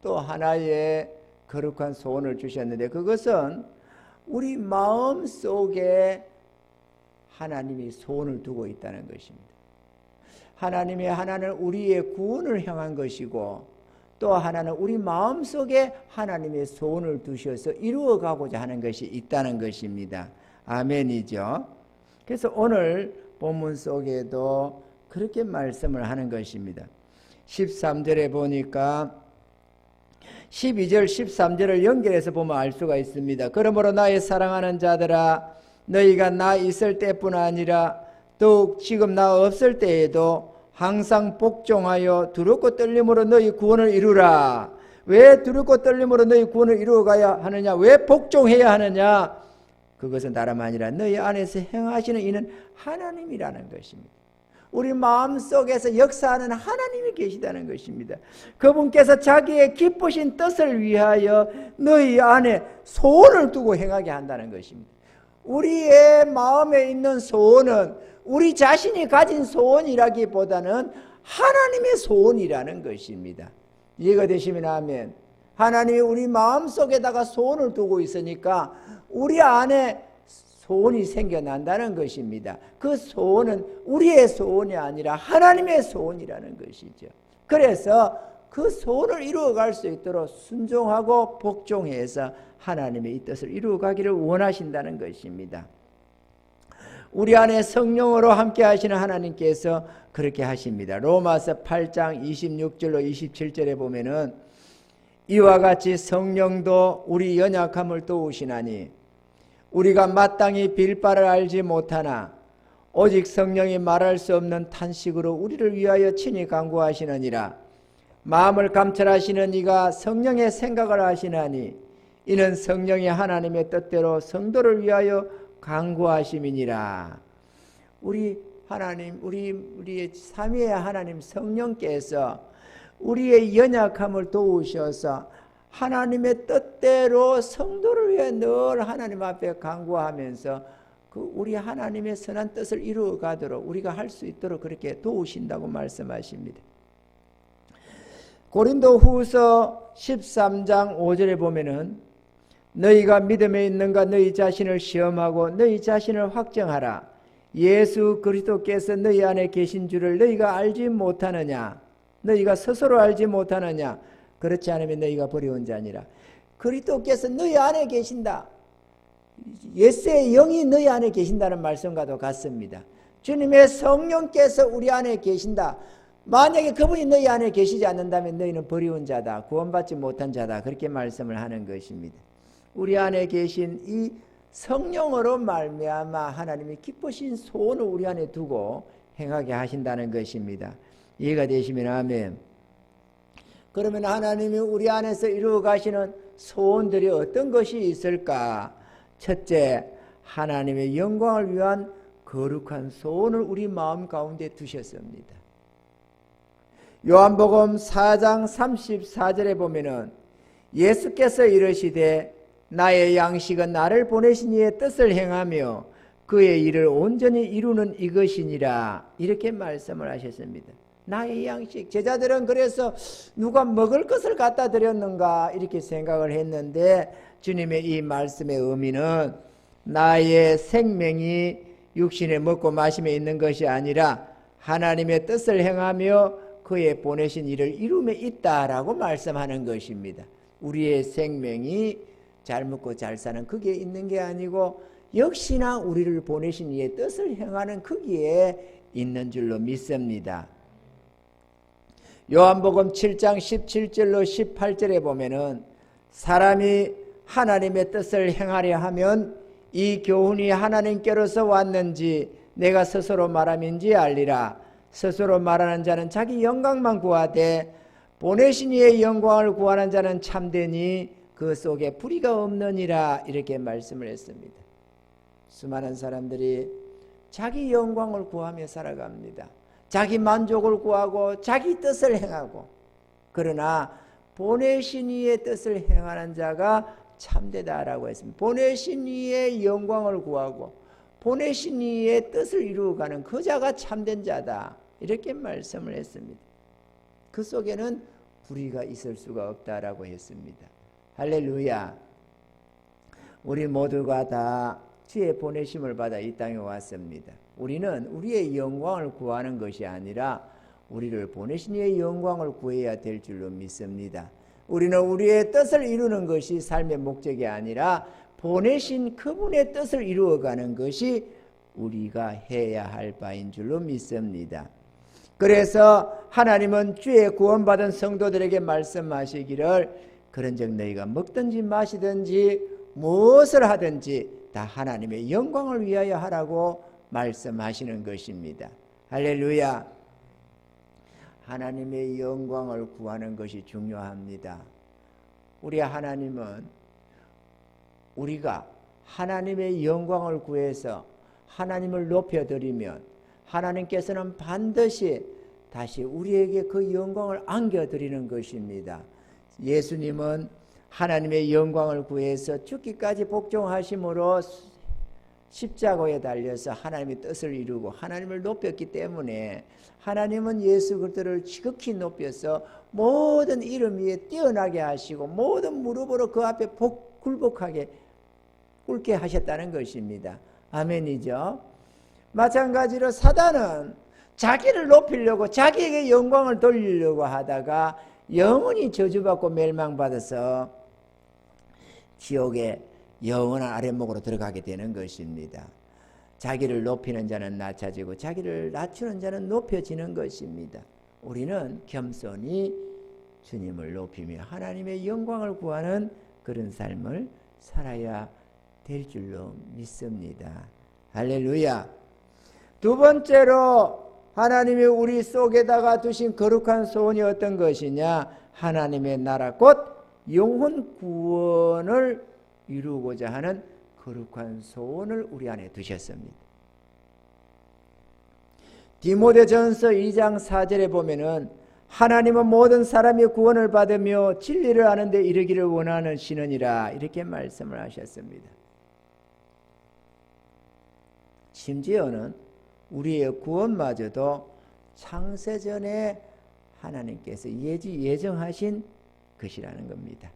또 하나의 거룩한 소원을 주셨는데, 그것은 우리 마음 속에 하나님이 소원을 두고 있다는 것입니다. 하나님의 하나는 우리의 구원을 향한 것이고, 또 하나는 우리 마음 속에 하나님의 소원을 두셔서 이루어가고자 하는 것이 있다는 것입니다. 아멘이죠. 그래서 오늘 본문 속에도 그렇게 말씀을 하는 것입니다. 13절에 보니까 12절 13절을 연결해서 보면 알 수가 있습니다. 그러므로 나의 사랑하는 자들아, 너희가 나 있을 때뿐 아니라 더욱 지금 나 없을 때에도 항상 복종하여 두렵고 떨림으로 너희 구원을 이루라. 왜 두렵고 떨림으로 너희 구원을 이루어가야 하느냐? 왜 복종해야 하느냐? 그것은 다름 아니라 너희 안에서 행하시는 이는 하나님이라는 것입니다. 우리 마음속에서 역사하는 하나님이 계시다는 것입니다. 그분께서 자기의 기쁘신 뜻을 위하여 너희 안에 소원을 두고 행하게 한다는 것입니다. 우리의 마음에 있는 소원은 우리 자신이 가진 소원이라기보다는 하나님의 소원이라는 것입니다. 이해가 되시면 아멘. 하나님이 우리 마음속에다가 소원을 두고 있으니까 우리 안에 소원이 생겨난다는 것입니다. 그 소원은 우리의 소원이 아니라 하나님의 소원이라는 것이죠. 그래서 그 소원을 이루어갈 수 있도록 순종하고 복종해서 하나님의 이 뜻을 이루어가기를 원하신다는 것입니다. 우리 안에 성령으로 함께 하시는 하나님께서 그렇게 하십니다. 로마서 8장 26절로 27절에 보면은 이와 같이 성령도 우리 연약함을 도우시나니 우리가 마땅히 빌 바를 알지 못하나 오직 성령이 말할 수 없는 탄식으로 우리를 위하여 친히 간구하시느니라. 마음을 감찰하시는 이가 성령의 생각을 하시나니 이는 성령이 하나님의 뜻대로 성도를 위하여 간구하심이니라. 우리 하나님, 우리의 삼위의 하나님 성령께서 우리의 연약함을 도우셔서 하나님의 뜻대로 성도를 위해 늘 하나님 앞에 간구하면서 그 우리 하나님의 선한 뜻을 이루어 가도록 우리가 할 수 있도록 그렇게 도우신다고 말씀하십니다. 고린도후서 13장 5절에 보면은 너희가 믿음에 있는가 너희 자신을 시험하고 너희 자신을 확정하라. 예수 그리스도께서 너희 안에 계신 줄을 너희가 알지 못하느냐? 너희가 스스로 알지 못하느냐? 그렇지 않으면 너희가 버려온 자니라. 그리스도께서 너희 안에 계신다. 예수의 영이 너희 안에 계신다는 말씀과도 같습니다. 주님의 성령께서 우리 안에 계신다. 만약에 그분이 너희 안에 계시지 않는다면 너희는 버려온 자다. 구원받지 못한 자다. 그렇게 말씀을 하는 것입니다. 우리 안에 계신 이 성령으로 말미암아 하나님이 기쁘신 소원을 우리 안에 두고 행하게 하신다는 것입니다. 이해가 되시면 아멘. 그러면 하나님이 우리 안에서 이루어 가시는 소원들이 어떤 것이 있을까? 첫째, 하나님의 영광을 위한 거룩한 소원을 우리 마음 가운데 두셨습니다. 요한복음 4장 34절에 보면은 예수께서 이르시되 나의 양식은 나를 보내신 이의 뜻을 행하며 그의 일을 온전히 이루는 이것이니라. 이렇게 말씀을 하셨습니다. 나의 양식. 제자들은 그래서 누가 먹을 것을 갖다 드렸는가 이렇게 생각을 했는데 주님의 이 말씀의 의미는 나의 생명이 육신에 먹고 마심에 있는 것이 아니라 하나님의 뜻을 행하며 그의 보내신 일을 이룸에 있다라고 말씀하는 것입니다. 우리의 생명이 잘 먹고 잘 사는 거기에 있는 게 아니고 역시나 우리를 보내신 이의 뜻을 행하는 거기에 있는 줄로 믿습니다. 요한복음 7장 17절로 18절에 보면은 사람이 하나님의 뜻을 행하려 하면 이 교훈이 하나님께로서 왔는지 내가 스스로 말함인지 알리라. 스스로 말하는 자는 자기 영광만 구하되 보내신 이의 영광을 구하는 자는 참되니 그 속에 불의가 없느니라. 이렇게 말씀을 했습니다. 수많은 사람들이 자기 영광을 구하며 살아갑니다. 자기 만족을 구하고 자기 뜻을 행하고, 그러나 보내신 이의 뜻을 행하는 자가 참되다라고 했습니다. 보내신 이의 영광을 구하고 보내신 이의 뜻을 이루어가는 그 자가 참된 자다. 이렇게 말씀을 했습니다. 그 속에는 불의가 있을 수가 없다라고 했습니다. 할렐루야. 우리 모두가 다 주의 보내심을 받아 이 땅에 왔습니다. 우리는 우리의 영광을 구하는 것이 아니라 우리를 보내신 이의 영광을 구해야 될 줄로 믿습니다. 우리는 우리의 뜻을 이루는 것이 삶의 목적이 아니라 보내신 그분의 뜻을 이루어가는 것이 우리가 해야 할 바인 줄로 믿습니다. 그래서 하나님은 주의 구원받은 성도들에게 말씀하시기를 그런즉 너희가 먹든지 마시든지 무엇을 하든지 다 하나님의 영광을 위하여 하라고 말씀하시는 것입니다. 할렐루야. 하나님의 영광을 구하는 것이 중요합니다. 우리 하나님은 우리가 하나님의 영광을 구해서 하나님을 높여드리면 하나님께서는 반드시 다시 우리에게 그 영광을 안겨드리는 것입니다. 예수님은 하나님의 영광을 구해서 죽기까지 복종하심으로 십자가에 달려서 하나님의 뜻을 이루고 하나님을 높였기 때문에 하나님은 예수 그리스도를 지극히 높여서 모든 이름 위에 뛰어나게 하시고 모든 무릎으로 그 앞에 굴복하게 꿇게 하셨다는 것입니다. 아멘이죠. 마찬가지로 사단은 자기를 높이려고 자기에게 영광을 돌리려고 하다가 영원히 저주받고 멸망받아서 지옥에 영원한 아랫목으로 들어가게 되는 것입니다. 자기를 높이는 자는 낮아지고 자기를 낮추는 자는 높여지는 것입니다. 우리는 겸손히 주님을 높이며 하나님의 영광을 구하는 그런 삶을 살아야 될 줄로 믿습니다. 할렐루야. 두 번째로 하나님이 우리 속에다가 두신 거룩한 소원이 어떤 것이냐? 하나님의 나라 곧 영혼 구원을 이루고자 하는 거룩한 소원을 우리 안에 두셨습니다. 디모데전서 2장 4절에 보면은 하나님은 모든 사람이 구원을 받으며 진리를 아는 데 이르기를 원하는 신원이라 이렇게 말씀을 하셨습니다. 심지어는 우리의 구원마저도 창세전에 하나님께서 예정하신 것이라는 겁니다.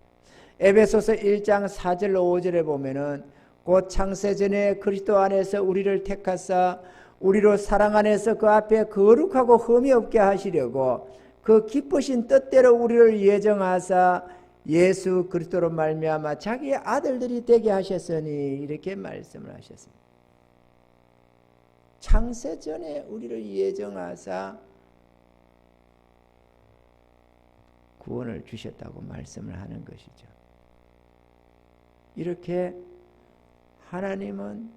에베소서 1장 4절로 5절에 보면은 곧 창세전에 그리스도 안에서 우리를 택하사 우리로 사랑 안에서 그 앞에 거룩하고 흠이 없게 하시려고 그 기쁘신 뜻대로 우리를 예정하사 예수 그리스도로 말미암아 자기의 아들들이 되게 하셨으니 이렇게 말씀을 하셨습니다. 창세전에 우리를 예정하사 구원을 주셨다고 말씀을 하는 것이죠. 이렇게 하나님은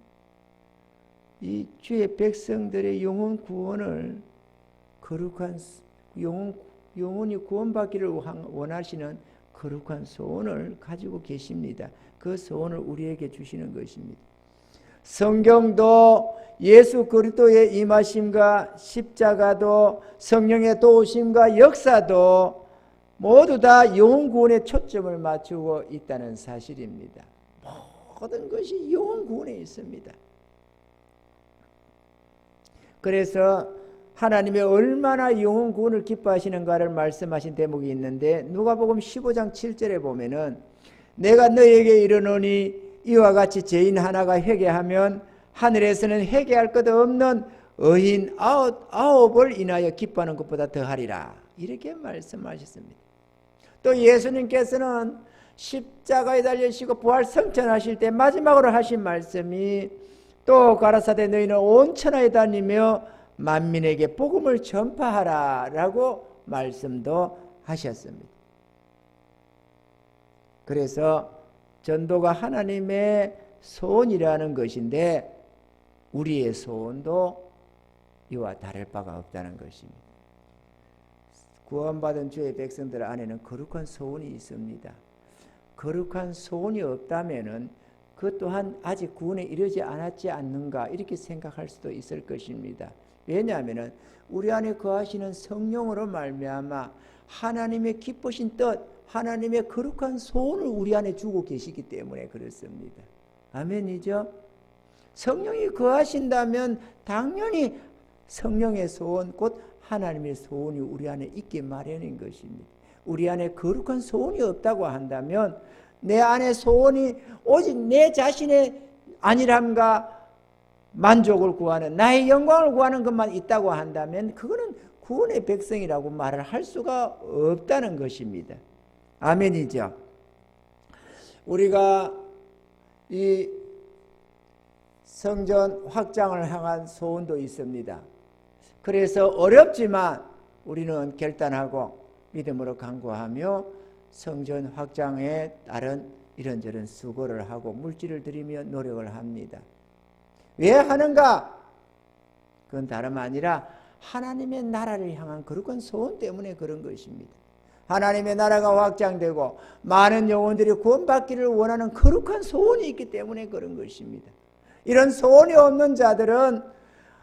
이 주의 백성들의 영혼 구원을 거룩한 영혼이 구원받기를 원하시는 거룩한 소원을 가지고 계십니다. 그 소원을 우리에게 주시는 것입니다. 성경도 예수 그리스도의 임하심과 십자가도 성령의 도우심과 역사도 모두 다 영혼 구원에 초점을 맞추고 있다는 사실입니다. 모든 것이 영혼 구원에 있습니다. 그래서 하나님이 얼마나 영혼 구원을 기뻐하시는가를 말씀하신 대목이 있는데 누가복음 15장 7절에 보면은 내가 너희에게 이르노니 이와 같이 죄인 하나가 회개하면 하늘에서는 회개할 것 없는 의인 아홉을 인하여 기뻐하는 것보다 더하리라 이렇게 말씀하셨습니다. 또 예수님께서는 십자가에 달리시고 부활 성천하실 때 마지막으로 하신 말씀이 또 가라사대 너희는 온 천하에 다니며 만민에게 복음을 전파하라 라고 말씀도 하셨습니다. 그래서 전도가 하나님의 소원이라는 것인데 우리의 소원도 이와 다를 바가 없다는 것입니다. 구원받은 주의 백성들 안에는 거룩한 소원이 있습니다. 거룩한 소원이 없다면은 그 또한 아직 구원에 이르지 않았지 않는가 이렇게 생각할 수도 있을 것입니다. 왜냐하면 우리 안에 거하시는 성령으로 말미암아 하나님의 기쁘신 뜻, 하나님의 거룩한 소원을 우리 안에 주고 계시기 때문에 그렇습니다. 아멘이죠? 성령이 거하신다면 당연히 성령의 소원, 곧 하나님의 소원이 우리 안에 있기 마련인 것입니다. 우리 안에 거룩한 소원이 없다고 한다면 내 안에 소원이 오직 내 자신의 안일함과 만족을 구하는 나의 영광을 구하는 것만 있다고 한다면 그거는 구원의 백성이라고 말을 할 수가 없다는 것입니다. 아멘이죠. 우리가 이 성전 확장을 향한 소원도 있습니다. 그래서 어렵지만 우리는 결단하고 믿음으로 간구하며 성전 확장에 따른 이런저런 수고를 하고 물질을 들이며 노력을 합니다. 왜 하는가? 그건 다름 아니라 하나님의 나라를 향한 거룩한 소원 때문에 그런 것입니다. 하나님의 나라가 확장되고 많은 영혼들이 구원받기를 원하는 거룩한 소원이 있기 때문에 그런 것입니다. 이런 소원이 없는 자들은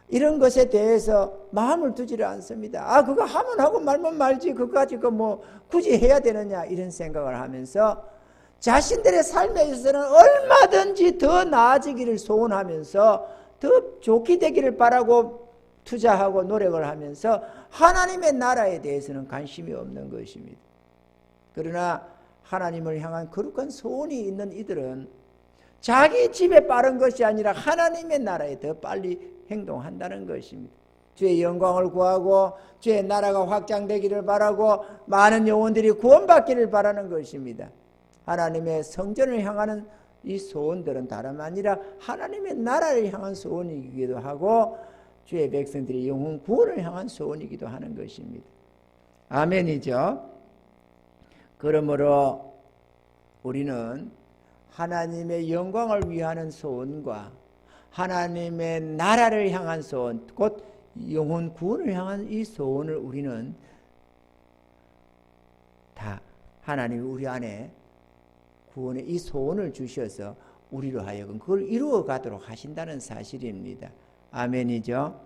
이런 것에 대해서 마음을 두지를 않습니다. 그거 하면 하고 말면 말지 그거까지 뭐 굳이 해야 되느냐 이런 생각을 하면서 자신들의 삶에 있어서는 얼마든지 더 나아지기를 소원하면서 더 좋게 되기를 바라고 투자하고 노력을 하면서 하나님의 나라에 대해서는 관심이 없는 것입니다. 그러나 하나님을 향한 거룩한 소원이 있는 이들은 자기 집에 빠른 것이 아니라 하나님의 나라에 더 빨리 행동한다는 것입니다. 주의 영광을 구하고 주의 나라가 확장되기를 바라고 많은 영혼들이 구원받기를 바라는 것입니다. 하나님의 성전을 향하는 이 소원들은 다름 아니라 하나님의 나라를 향한 소원이기도 하고 주의 백성들이 영혼 구원을 향한 소원이기도 하는 것입니다. 아멘이죠. 그러므로 우리는 하나님의 영광을 위하는 소원과 하나님의 나라를 향한 소원, 곧 영혼 구원을 향한 이 소원을 우리는 다 하나님이 우리 안에 구원의 이 소원을 주셔서 우리로 하여금 그걸 이루어 가도록 하신다는 사실입니다. 아멘이죠.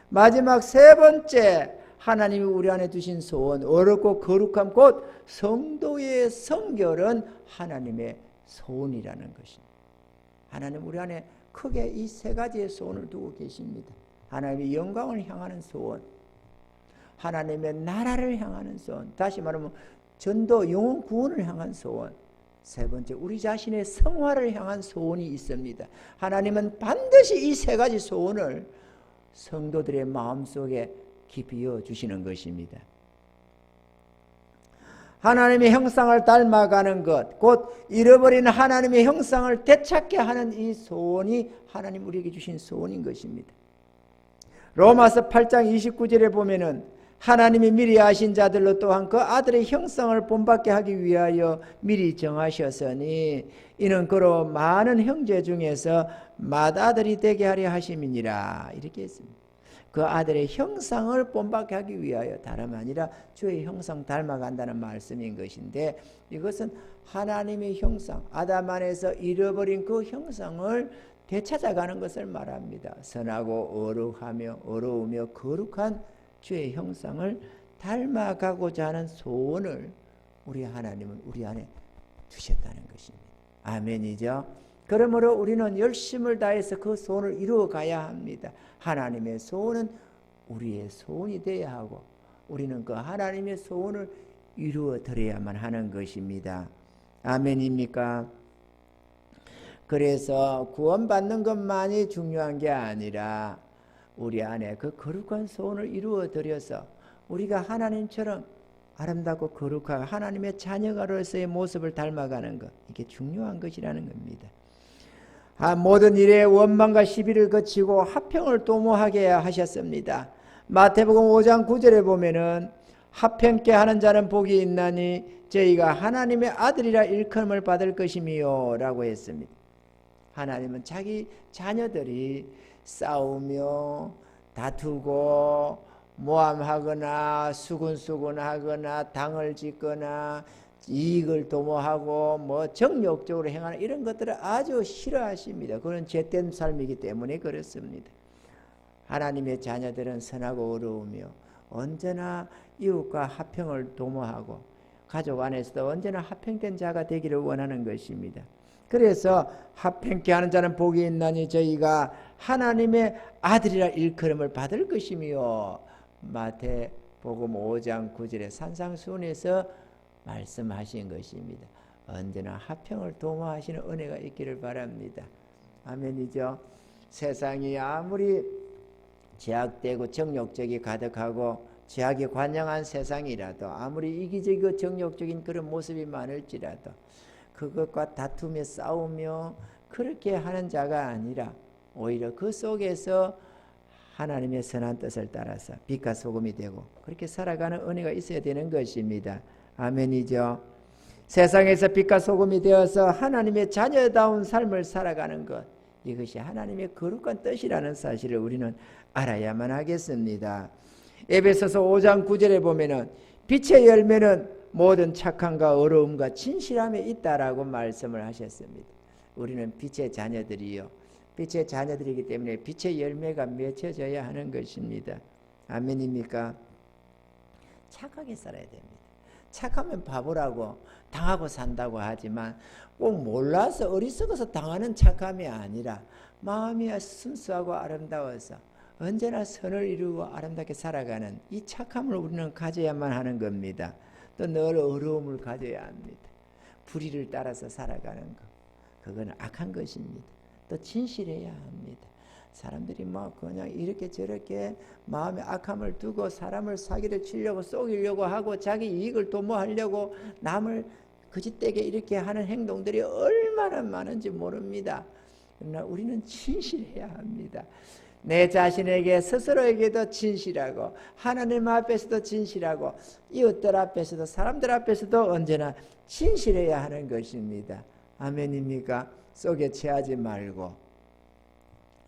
마지막 세 번째, 하나님이 우리 안에 두신 소원, 어렵고 거룩함 곧 성도의 성결은 하나님의 소원이라는 것입니다. 하나님 우리 안에 크게 이 세 가지의 소원을 두고 계십니다. 하나님의 영광을 향하는 소원, 하나님의 나라를 향하는 소원, 다시 말하면 전도 영혼 구원을 향한 소원, 세 번째 우리 자신의 성화를 향한 소원이 있습니다. 하나님은 반드시 이 세 가지 소원을 성도들의 마음속에 깊이 이어주시는 것입니다. 하나님의 형상을 닮아가는 것, 곧 잃어버린 하나님의 형상을 되찾게 하는 이 소원이 하나님 우리에게 주신 소원인 것입니다. 로마서 8장 29절에 보면은 하나님이 미리 아신 자들로 또한 그 아들의 형상을 본받게 하기 위하여 미리 정하셨으니 이는 그로 많은 형제 중에서 맏아들이 되게 하려 하심이니라. 이렇게 했습니다. 그 아들의 형상을 본받게 하기 위하여, 다름 아니라 주의 형상 닮아간다는 말씀인 것인데, 이것은 하나님의 형상, 아담 안에서 잃어버린 그 형상을 되찾아가는 것을 말합니다. 선하고 어려우며 거룩한 주의 형상을 닮아가고자 하는 소원을 우리 하나님은 우리 안에 두셨다는 것입니다. 아멘이죠. 그러므로 우리는 열심을 다해서 그 소원을 이루어 가야 합니다. 하나님의 소원은 우리의 소원이 되어야 하고 우리는 그 하나님의 소원을 이루어 드려야만 하는 것입니다. 아멘입니까? 그래서 구원받는 것만이 중요한 게 아니라 우리 안에 그 거룩한 소원을 이루어 드려서 우리가 하나님처럼 아름답고 거룩한 하나님의 자녀가로서의 모습을 닮아가는 것, 이게 중요한 것이라는 겁니다. 모든 일에 원망과 시비를 거치고 화평을 도모하게 하셨습니다. 마태복음 5장 9절에 보면은 화평케 하는 자는 복이 있나니 저희가 하나님의 아들이라 일컬음을 받을 것이미요 라고 했습니다. 하나님은 자기 자녀들이 싸우며 다투고 모함하거나 수군수군하거나 당을 짓거나 이익을 도모하고 정욕적으로 행하는 이런 것들을 아주 싫어하십니다. 그건 죄된 삶이기 때문에 그렇습니다. 하나님의 자녀들은 선하고 어려우며 언제나 이웃과 화평을 도모하고 가족 안에서도 언제나 화평된 자가 되기를 원하는 것입니다. 그래서 화평케 하는 자는 복이 있나니 저희가 하나님의 아들이라 일컬음을 받을 것이며 마태복음 5장 9절의 산상수훈에서 말씀하신 것입니다. 언제나 화평을 도모하시는 은혜가 있기를 바랍니다. 아멘이죠. 세상이 아무리 제약되고 정욕적이 가득하고 제약이 관영한 세상이라도 아무리 이기적이고 정욕적인 그런 모습이 많을지라도 그것과 다투며 싸우며 그렇게 하는 자가 아니라 오히려 그 속에서 하나님의 선한 뜻을 따라서 빛과 소금이 되고 그렇게 살아가는 은혜가 있어야 되는 것입니다. 아멘이죠. 세상에서 빛과 소금이 되어서 하나님의 자녀다운 삶을 살아가는 것, 이것이 하나님의 거룩한 뜻이라는 사실을 우리는 알아야만 하겠습니다. 에베소서 5장 9절에 보면은 빛의 열매는 모든 착함과 어려움과 진실함에 있다라고 말씀을 하셨습니다. 우리는 빛의 자녀들이요, 빛의 자녀들이기 때문에 빛의 열매가 맺혀져야 하는 것입니다. 아멘입니까? 착하게 살아야 됩니다. 착하면 바보라고 당하고 산다고 하지만 꼭 몰라서 어리석어서 당하는 착함이 아니라 마음이 순수하고 아름다워서 언제나 선을 이루고 아름답게 살아가는 이 착함을 우리는 가져야만 하는 겁니다. 또 늘 어려움을 가져야 합니다. 불의를 따라서 살아가는 것, 그건 악한 것입니다. 또 진실해야 합니다. 사람들이 그냥 이렇게 저렇게 마음에 악함을 두고 사람을 사기를 치려고 속이려고 하고 자기 이익을 도모하려고 남을 거짓되게 이렇게 하는 행동들이 얼마나 많은지 모릅니다. 그러나 우리는 진실해야 합니다. 내 자신에게 스스로에게도 진실하고 하나님 앞에서도 진실하고 이웃들 앞에서도 사람들 앞에서도 언제나 진실해야 하는 것입니다. 아멘입니까? 속에 채하지 말고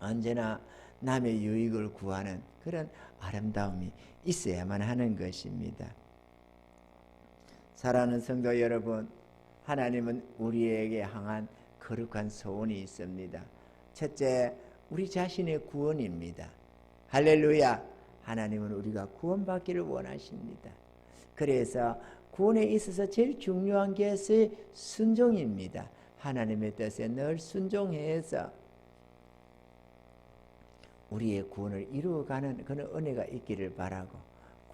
언제나 남의 유익을 구하는 그런 아름다움이 있어야만 하는 것입니다. 사랑하는 성도 여러분, 하나님은 우리에게 향한 거룩한 소원이 있습니다. 첫째, 우리 자신의 구원입니다. 할렐루야. 하나님은 우리가 구원받기를 원하십니다. 그래서 구원에 있어서 제일 중요한 것이 순종입니다. 하나님의 뜻에 늘 순종해서 우리의 구원을 이루어가는 그런 은혜가 있기를 바라고,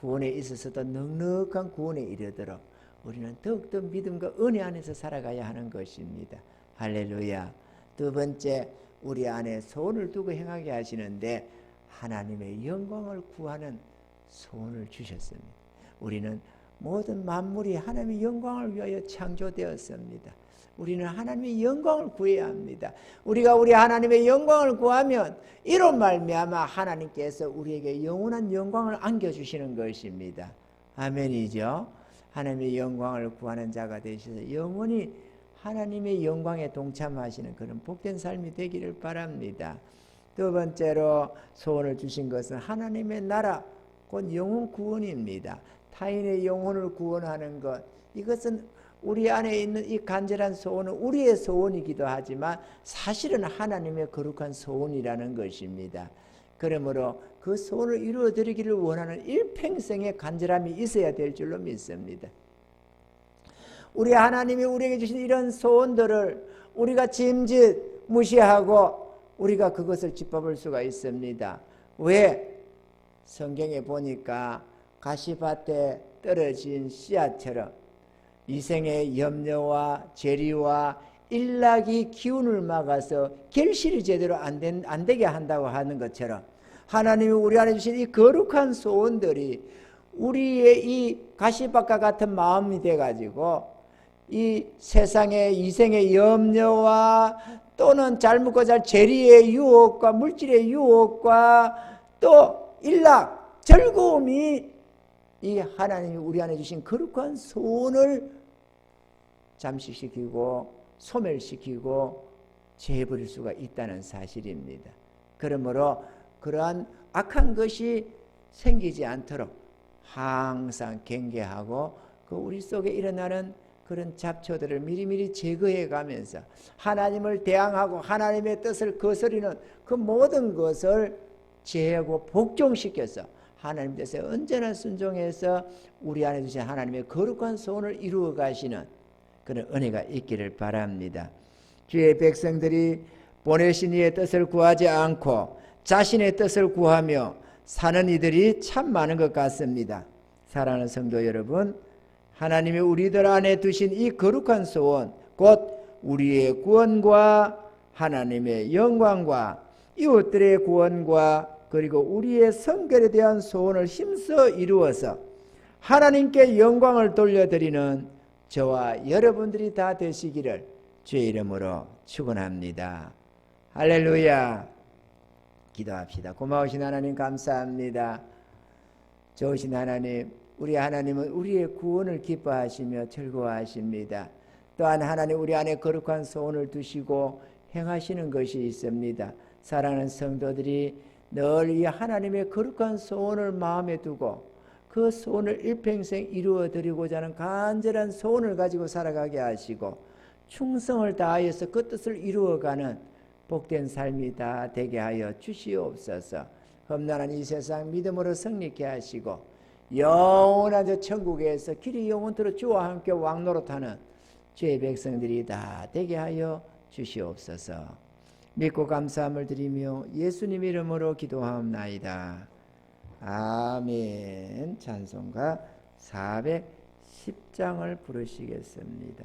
구원에 있어서도 넉넉한 구원에 이르도록 우리는 더욱더 믿음과 은혜 안에서 살아가야 하는 것입니다. 할렐루야. 두 번째, 우리 안에 소원을 두고 행하게 하시는데 하나님의 영광을 구하는 소원을 주셨습니다. 우리는 모든 만물이 하나님의 영광을 위하여 창조되었습니다. 우리는 하나님의 영광을 구해야 합니다. 우리가 우리 하나님의 영광을 구하면 이로 말미암아 하나님께서 우리에게 영원한 영광을 안겨주시는 것입니다. 아멘이죠. 하나님의 영광을 구하는 자가 되셔서 영원히 하나님의 영광에 동참하시는 그런 복된 삶이 되기를 바랍니다. 두 번째로 소원을 주신 것은 하나님의 나라 곧 영혼 구원입니다. 타인의 영혼을 구원하는 것, 이것은 우리 안에 있는 이 간절한 소원은 우리의 소원이기도 하지만 사실은 하나님의 거룩한 소원이라는 것입니다. 그러므로 그 소원을 이루어드리기를 원하는 일평생의 간절함이 있어야 될 줄로 믿습니다. 우리 하나님이 우리에게 주신 이런 소원들을 우리가 짐짓 무시하고 우리가 그것을 짚어볼 수가 있습니다. 왜? 성경에 보니까 가시밭에 떨어진 씨앗처럼 이생의 염려와 재리와 일락이 기운을 막아서 결실이 제대로 안 되게 한다고 하는 것처럼 하나님이 우리 안에 주신 이 거룩한 소원들이 우리의 이 가시밭과 같은 마음이 돼가지고 이 세상의 이생의 염려와 또는 잘 먹고 잘 재리의 유혹과 물질의 유혹과 또 일락, 즐거움이 이 하나님이 우리 안에 주신 거룩한 소원을 잠식시키고 소멸시키고 제해버릴 수가 있다는 사실입니다. 그러므로 그러한 악한 것이 생기지 않도록 항상 경계하고 그 우리 속에 일어나는 그런 잡초들을 미리미리 제거해 가면서 하나님을 대항하고 하나님의 뜻을 거스리는 그 모든 것을 제하고 복종시켜서 하나님 뜻에 언제나 순종해서 우리 안에 주신 하나님의 거룩한 소원을 이루어 가시는 그런 은혜가 있기를 바랍니다. 주의 백성들이 보내신 이의 뜻을 구하지 않고 자신의 뜻을 구하며 사는 이들이 참 많은 것 같습니다. 사랑하는 성도 여러분, 하나님이 우리들 안에 두신 이 거룩한 소원, 곧 우리의 구원과 하나님의 영광과 이웃들의 구원과 그리고 우리의 성결에 대한 소원을 힘써 이루어서 하나님께 영광을 돌려드리는 저와 여러분들이 다 되시기를 주의 이름으로 축원합니다. 할렐루야. 기도합시다. 고마우신 하나님 감사합니다. 좋으신 하나님, 우리 하나님은 우리의 구원을 기뻐하시며 즐거워하십니다. 또한 하나님 우리 안에 거룩한 소원을 두시고 행하시는 것이 있습니다. 사랑하는 성도들이 늘 이 하나님의 거룩한 소원을 마음에 두고 그 소원을 일평생 이루어드리고자 하는 간절한 소원을 가지고 살아가게 하시고 충성을 다하여서 그 뜻을 이루어가는 복된 삶이 다 되게 하여 주시옵소서. 험난한 이 세상 믿음으로 승리케 하시고 영원한 저 천국에서 길이 영원토록 주와 함께 왕노릇하는 주의 백성들이 다 되게 하여 주시옵소서. 믿고 감사함을 드리며 예수님 이름으로 기도하옵나이다. 아멘. 찬송가 410장을 부르시겠습니다.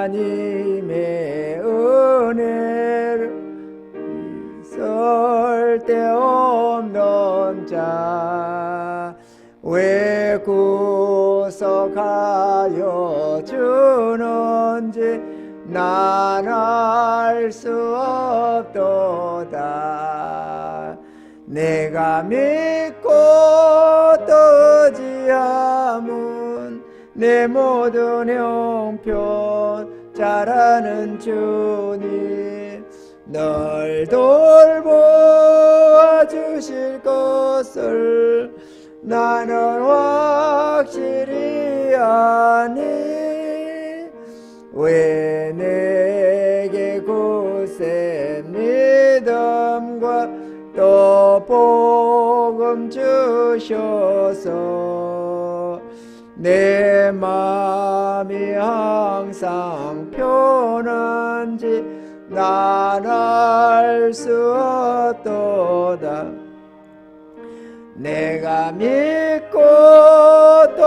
하나님의 은혜를 있을 데 없는 자 왜 구속하여 주는지 난 알 수 없도다. 내가 믿고 떠지 않은 내 모든 형편 잘하는 주님 널 돌보아 주실 것을 나는 아니 왜 내게 굳세 믿음과 또 복음 주셔서 내 마음이 항상 편한지 난 알 수 없도다. 내가 믿고 또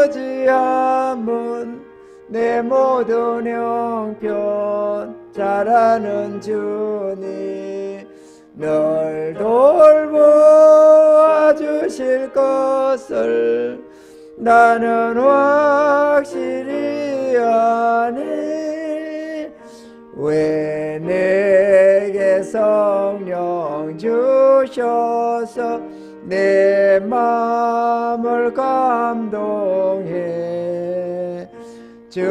의지함은 내 모든 형편 잘 아는 주님 널 돌보아 주실 것을 나는 확실히 아네. 왜 내게 성령 주셔서 내 마음을 감동해 주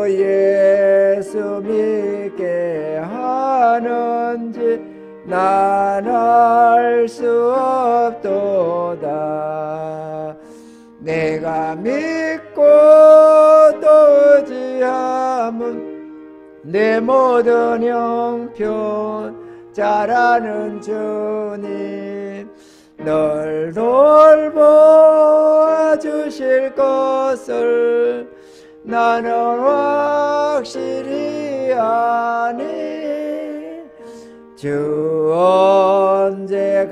예수 믿게 하는지 난 알 수 없도다. 내가 믿고 또 의지함은 내 모든 형편 잘 아는 주님 널 돌보아 주실 것을 나는 확실히 아네. 주 언제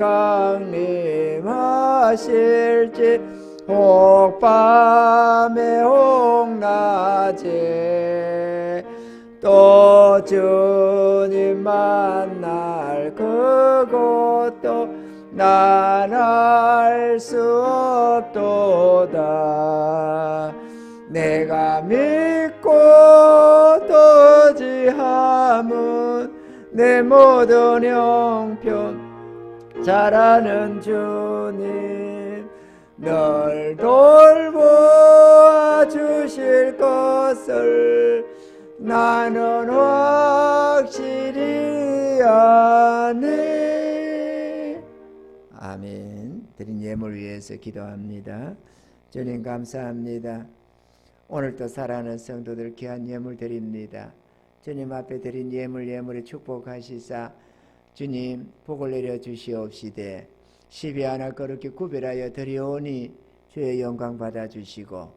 강림하실지 혹 밤에 혹 낮에 또 주님 만날 그것도 난 알 수 없도다. 내가 믿고 또 의지함은 내 모든 형편 잘 아는 주님 널 돌보아 주실 것을 나는 확실히 아네. 아멘. 드린 예물 위해서 기도합니다. 주님 감사합니다. 오늘도 살아가는 성도들 귀한 예물 드립니다. 주님 앞에 드린 예물에 축복하시사 주님 복을 내려 주시옵시되 십이 하나 거룩히 구별하여 드리오니 주의 영광 받아 주시고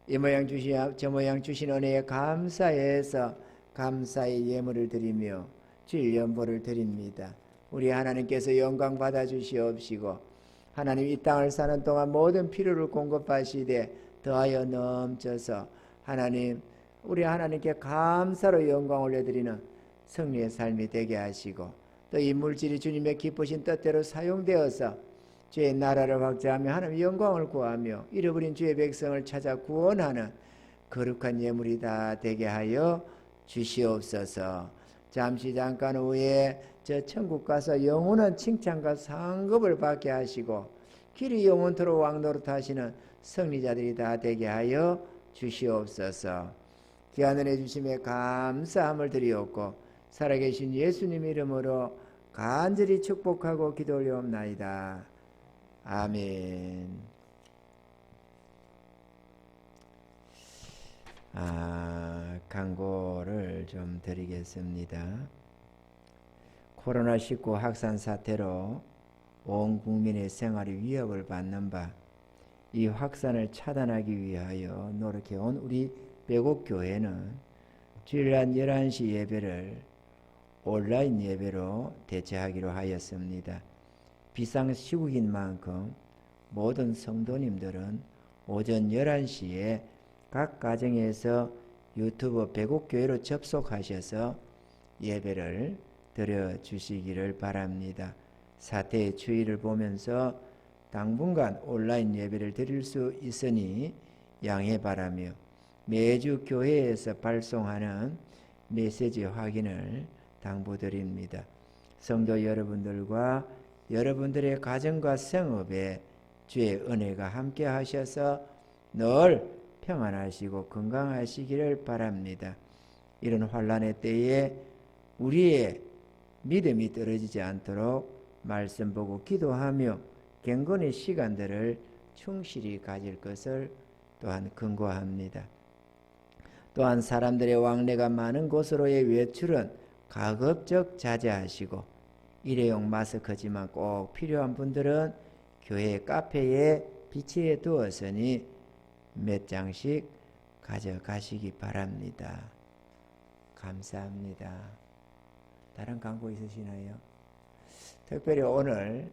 이 모양 저 모양 주신 은혜에 감사해서 감사의 예물을 드리며 주일 연보를 드립니다. 우리 하나님께서 영광 받아 주시옵시고 하나님 이 땅을 사는 동안 모든 필요를 공급하시되 더하여 넘쳐서 하나님 우리 하나님께 감사로 영광 올려드리는 승리의 삶이 되게 하시고 또 이 물질이 주님의 기쁘신 뜻대로 사용되어서 주의 나라를 확장하며 하나님 영광을 구하며 잃어버린 주의 백성을 찾아 구원하는 거룩한 예물이 다 되게 하여 주시옵소서. 잠깐 후에 저 천국 가서 영원한 칭찬과 상급을 받게 하시고 길이 영원토록 왕노릇 하시는 승리자들이 다 되게 하여 주시옵소서. 귀한 은혜 주심에 감사함을 드리옵고 살아계신 예수님 이름으로 간절히 축복하고 기도 올려옵나이다. 아멘. 광고를 좀 드리겠습니다. 코로나19 확산 사태로 온 국민의 생활이 위협을 받는 바 이 확산을 차단하기 위하여 노력해온 우리 백옥교회는 주일날 11시 예배를 온라인 예배로 대체하기로 하였습니다. 비상시국인 만큼 모든 성도님들은 오전 11시에 각 가정에서 유튜브 백옥교회로 접속하셔서 예배를 드려주시기를 바랍니다. 사태의 추이를 보면서 당분간 온라인 예배를 드릴 수 있으니 양해 바라며 매주 교회에서 발송하는 메시지 확인을 당부드립니다. 성도 여러분들과 여러분들의 가정과 생업에 주의 은혜가 함께 하셔서 늘 평안하시고 건강하시기를 바랍니다. 이런 환난의 때에 우리의 믿음이 떨어지지 않도록 말씀 보고 기도하며 경건의 시간들을 충실히 가질 것을 또한 근거합니다. 또한 사람들의 왕래가 많은 곳으로의 외출은 가급적 자제하시고 일회용 마스크지만 꼭 필요한 분들은 교회 카페에 비치해 두었으니 몇 장씩 가져가시기 바랍니다. 감사합니다. 다른 광고 있으시나요? 특별히 오늘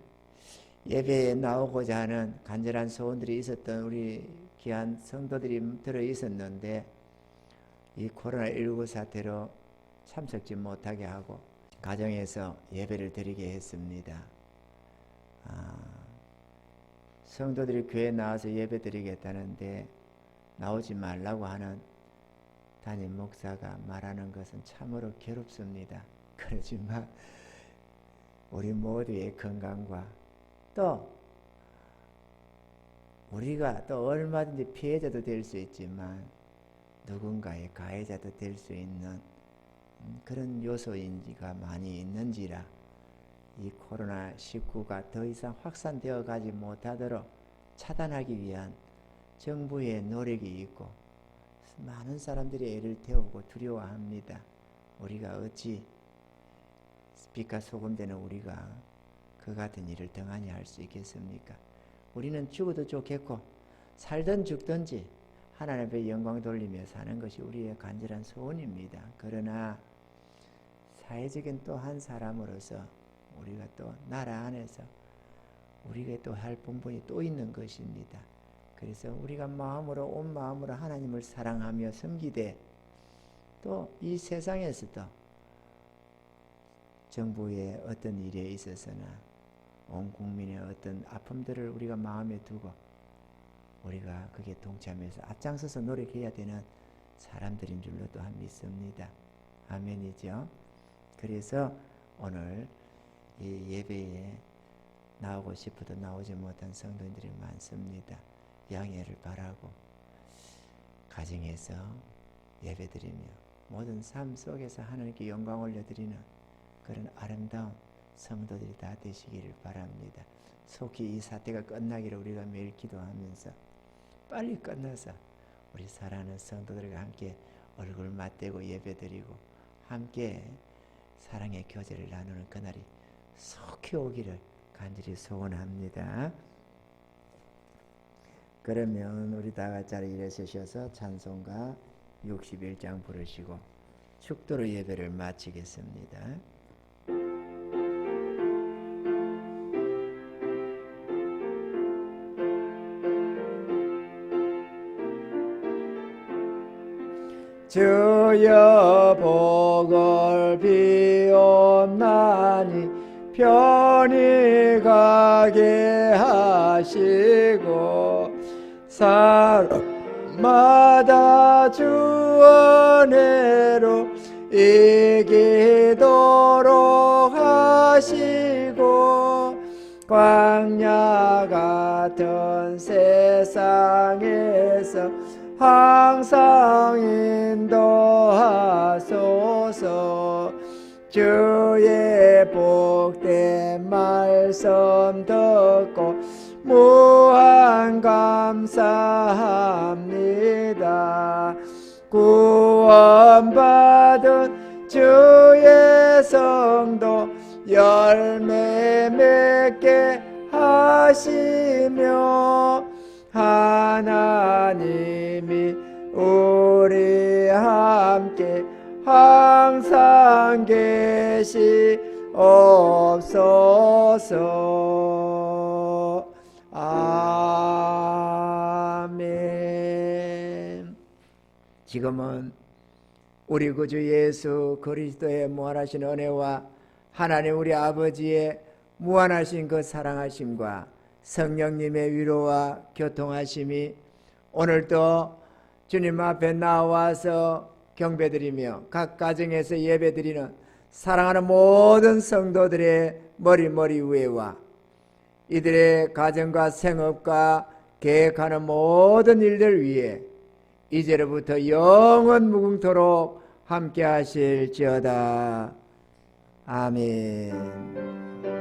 예배에 나오고자 하는 간절한 소원들이 있었던 우리 귀한 성도들이 들어 있었는데 이 코로나19 사태로 참석지 못하게 하고 가정에서 예배를 드리게 했습니다. 성도들이 교회에 나와서 예배 드리겠다는데 나오지 말라고 하는 담임 목사가 말하는 것은 참으로 괴롭습니다. 그렇지만 우리 모두의 건강과 또 우리가 또 얼마든지 피해자도 될 수 있지만 누군가의 가해자도 될 수 있는 그런 요소인지가 많이 있는지라 이 코로나19가 더 이상 확산되어 가지 못하도록 차단하기 위한 정부의 노력이 있고 많은 사람들이 애를 태우고 두려워합니다. 우리가 어찌 빛과 소금 되는 우리가 그 같은 일을 등한히 할 수 있겠습니까? 우리는 죽어도 좋겠고 살든 죽든지 하나님 앞에 영광 돌리며 사는 것이 우리의 간절한 소원입니다. 그러나 사회적인 또 한 사람으로서 우리가 또 나라 안에서 우리가 또 할 본분이 또 있는 것입니다. 그래서 우리가 마음으로 온 마음으로 하나님을 사랑하며 섬기되 또 이 세상에서도 정부의 어떤 일에 있어서나 온 국민의 어떤 아픔들을 우리가 마음에 두고 우리가 그게 동참해서 앞장서서 노력해야 되는 사람들인 줄로 또한 믿습니다. 아멘이죠. 그래서 오늘 이 예배에 나오고 싶어도 나오지 못한 성도님들이 많습니다. 양해를 바라고 가정에서 예배드리며 모든 삶 속에서 하나님께 영광 올려드리는 그런 아름다운 성도들이 다 되시기를 바랍니다. 속히 이 사태가 끝나기를 우리가 매일 기도하면서 빨리 끝나서 우리 사랑하는 성도들과 함께 얼굴 맞대고 예배드리고 함께 사랑의 교제를 나누는 그날이 속히 오기를 간절히 소원합니다. 그러면 우리 다 같이 자리에 일어서셔서 찬송가 61장 부르시고 축도로 예배를 마치겠습니다. 주여 복을 비옵나니 편히 가게 하시고 사람마다 주 은혜로 이기도록 하시고 광야 같은 세상에서 항상 인도하소서. 주의 복된 말씀 듣고 무한 감사합니다. 구원받은 주의 성도 열매 맺게 하시며 하나님이 우리 함께 항상 계시옵소서. 아멘. 지금은 우리 구주 예수 그리스도의 무한하신 은혜와 하나님 우리 아버지의 무한하신 그 사랑하심과 성령님의 위로와 교통하심이 오늘도 주님 앞에 나와서 경배드리며 각 가정에서 예배드리는 사랑하는 모든 성도들의 머리 위에와 이들의 가정과 생업과 계획하는 모든 일들 위에 이제로부터 영원 무궁토록 함께 하실지어다. 아멘.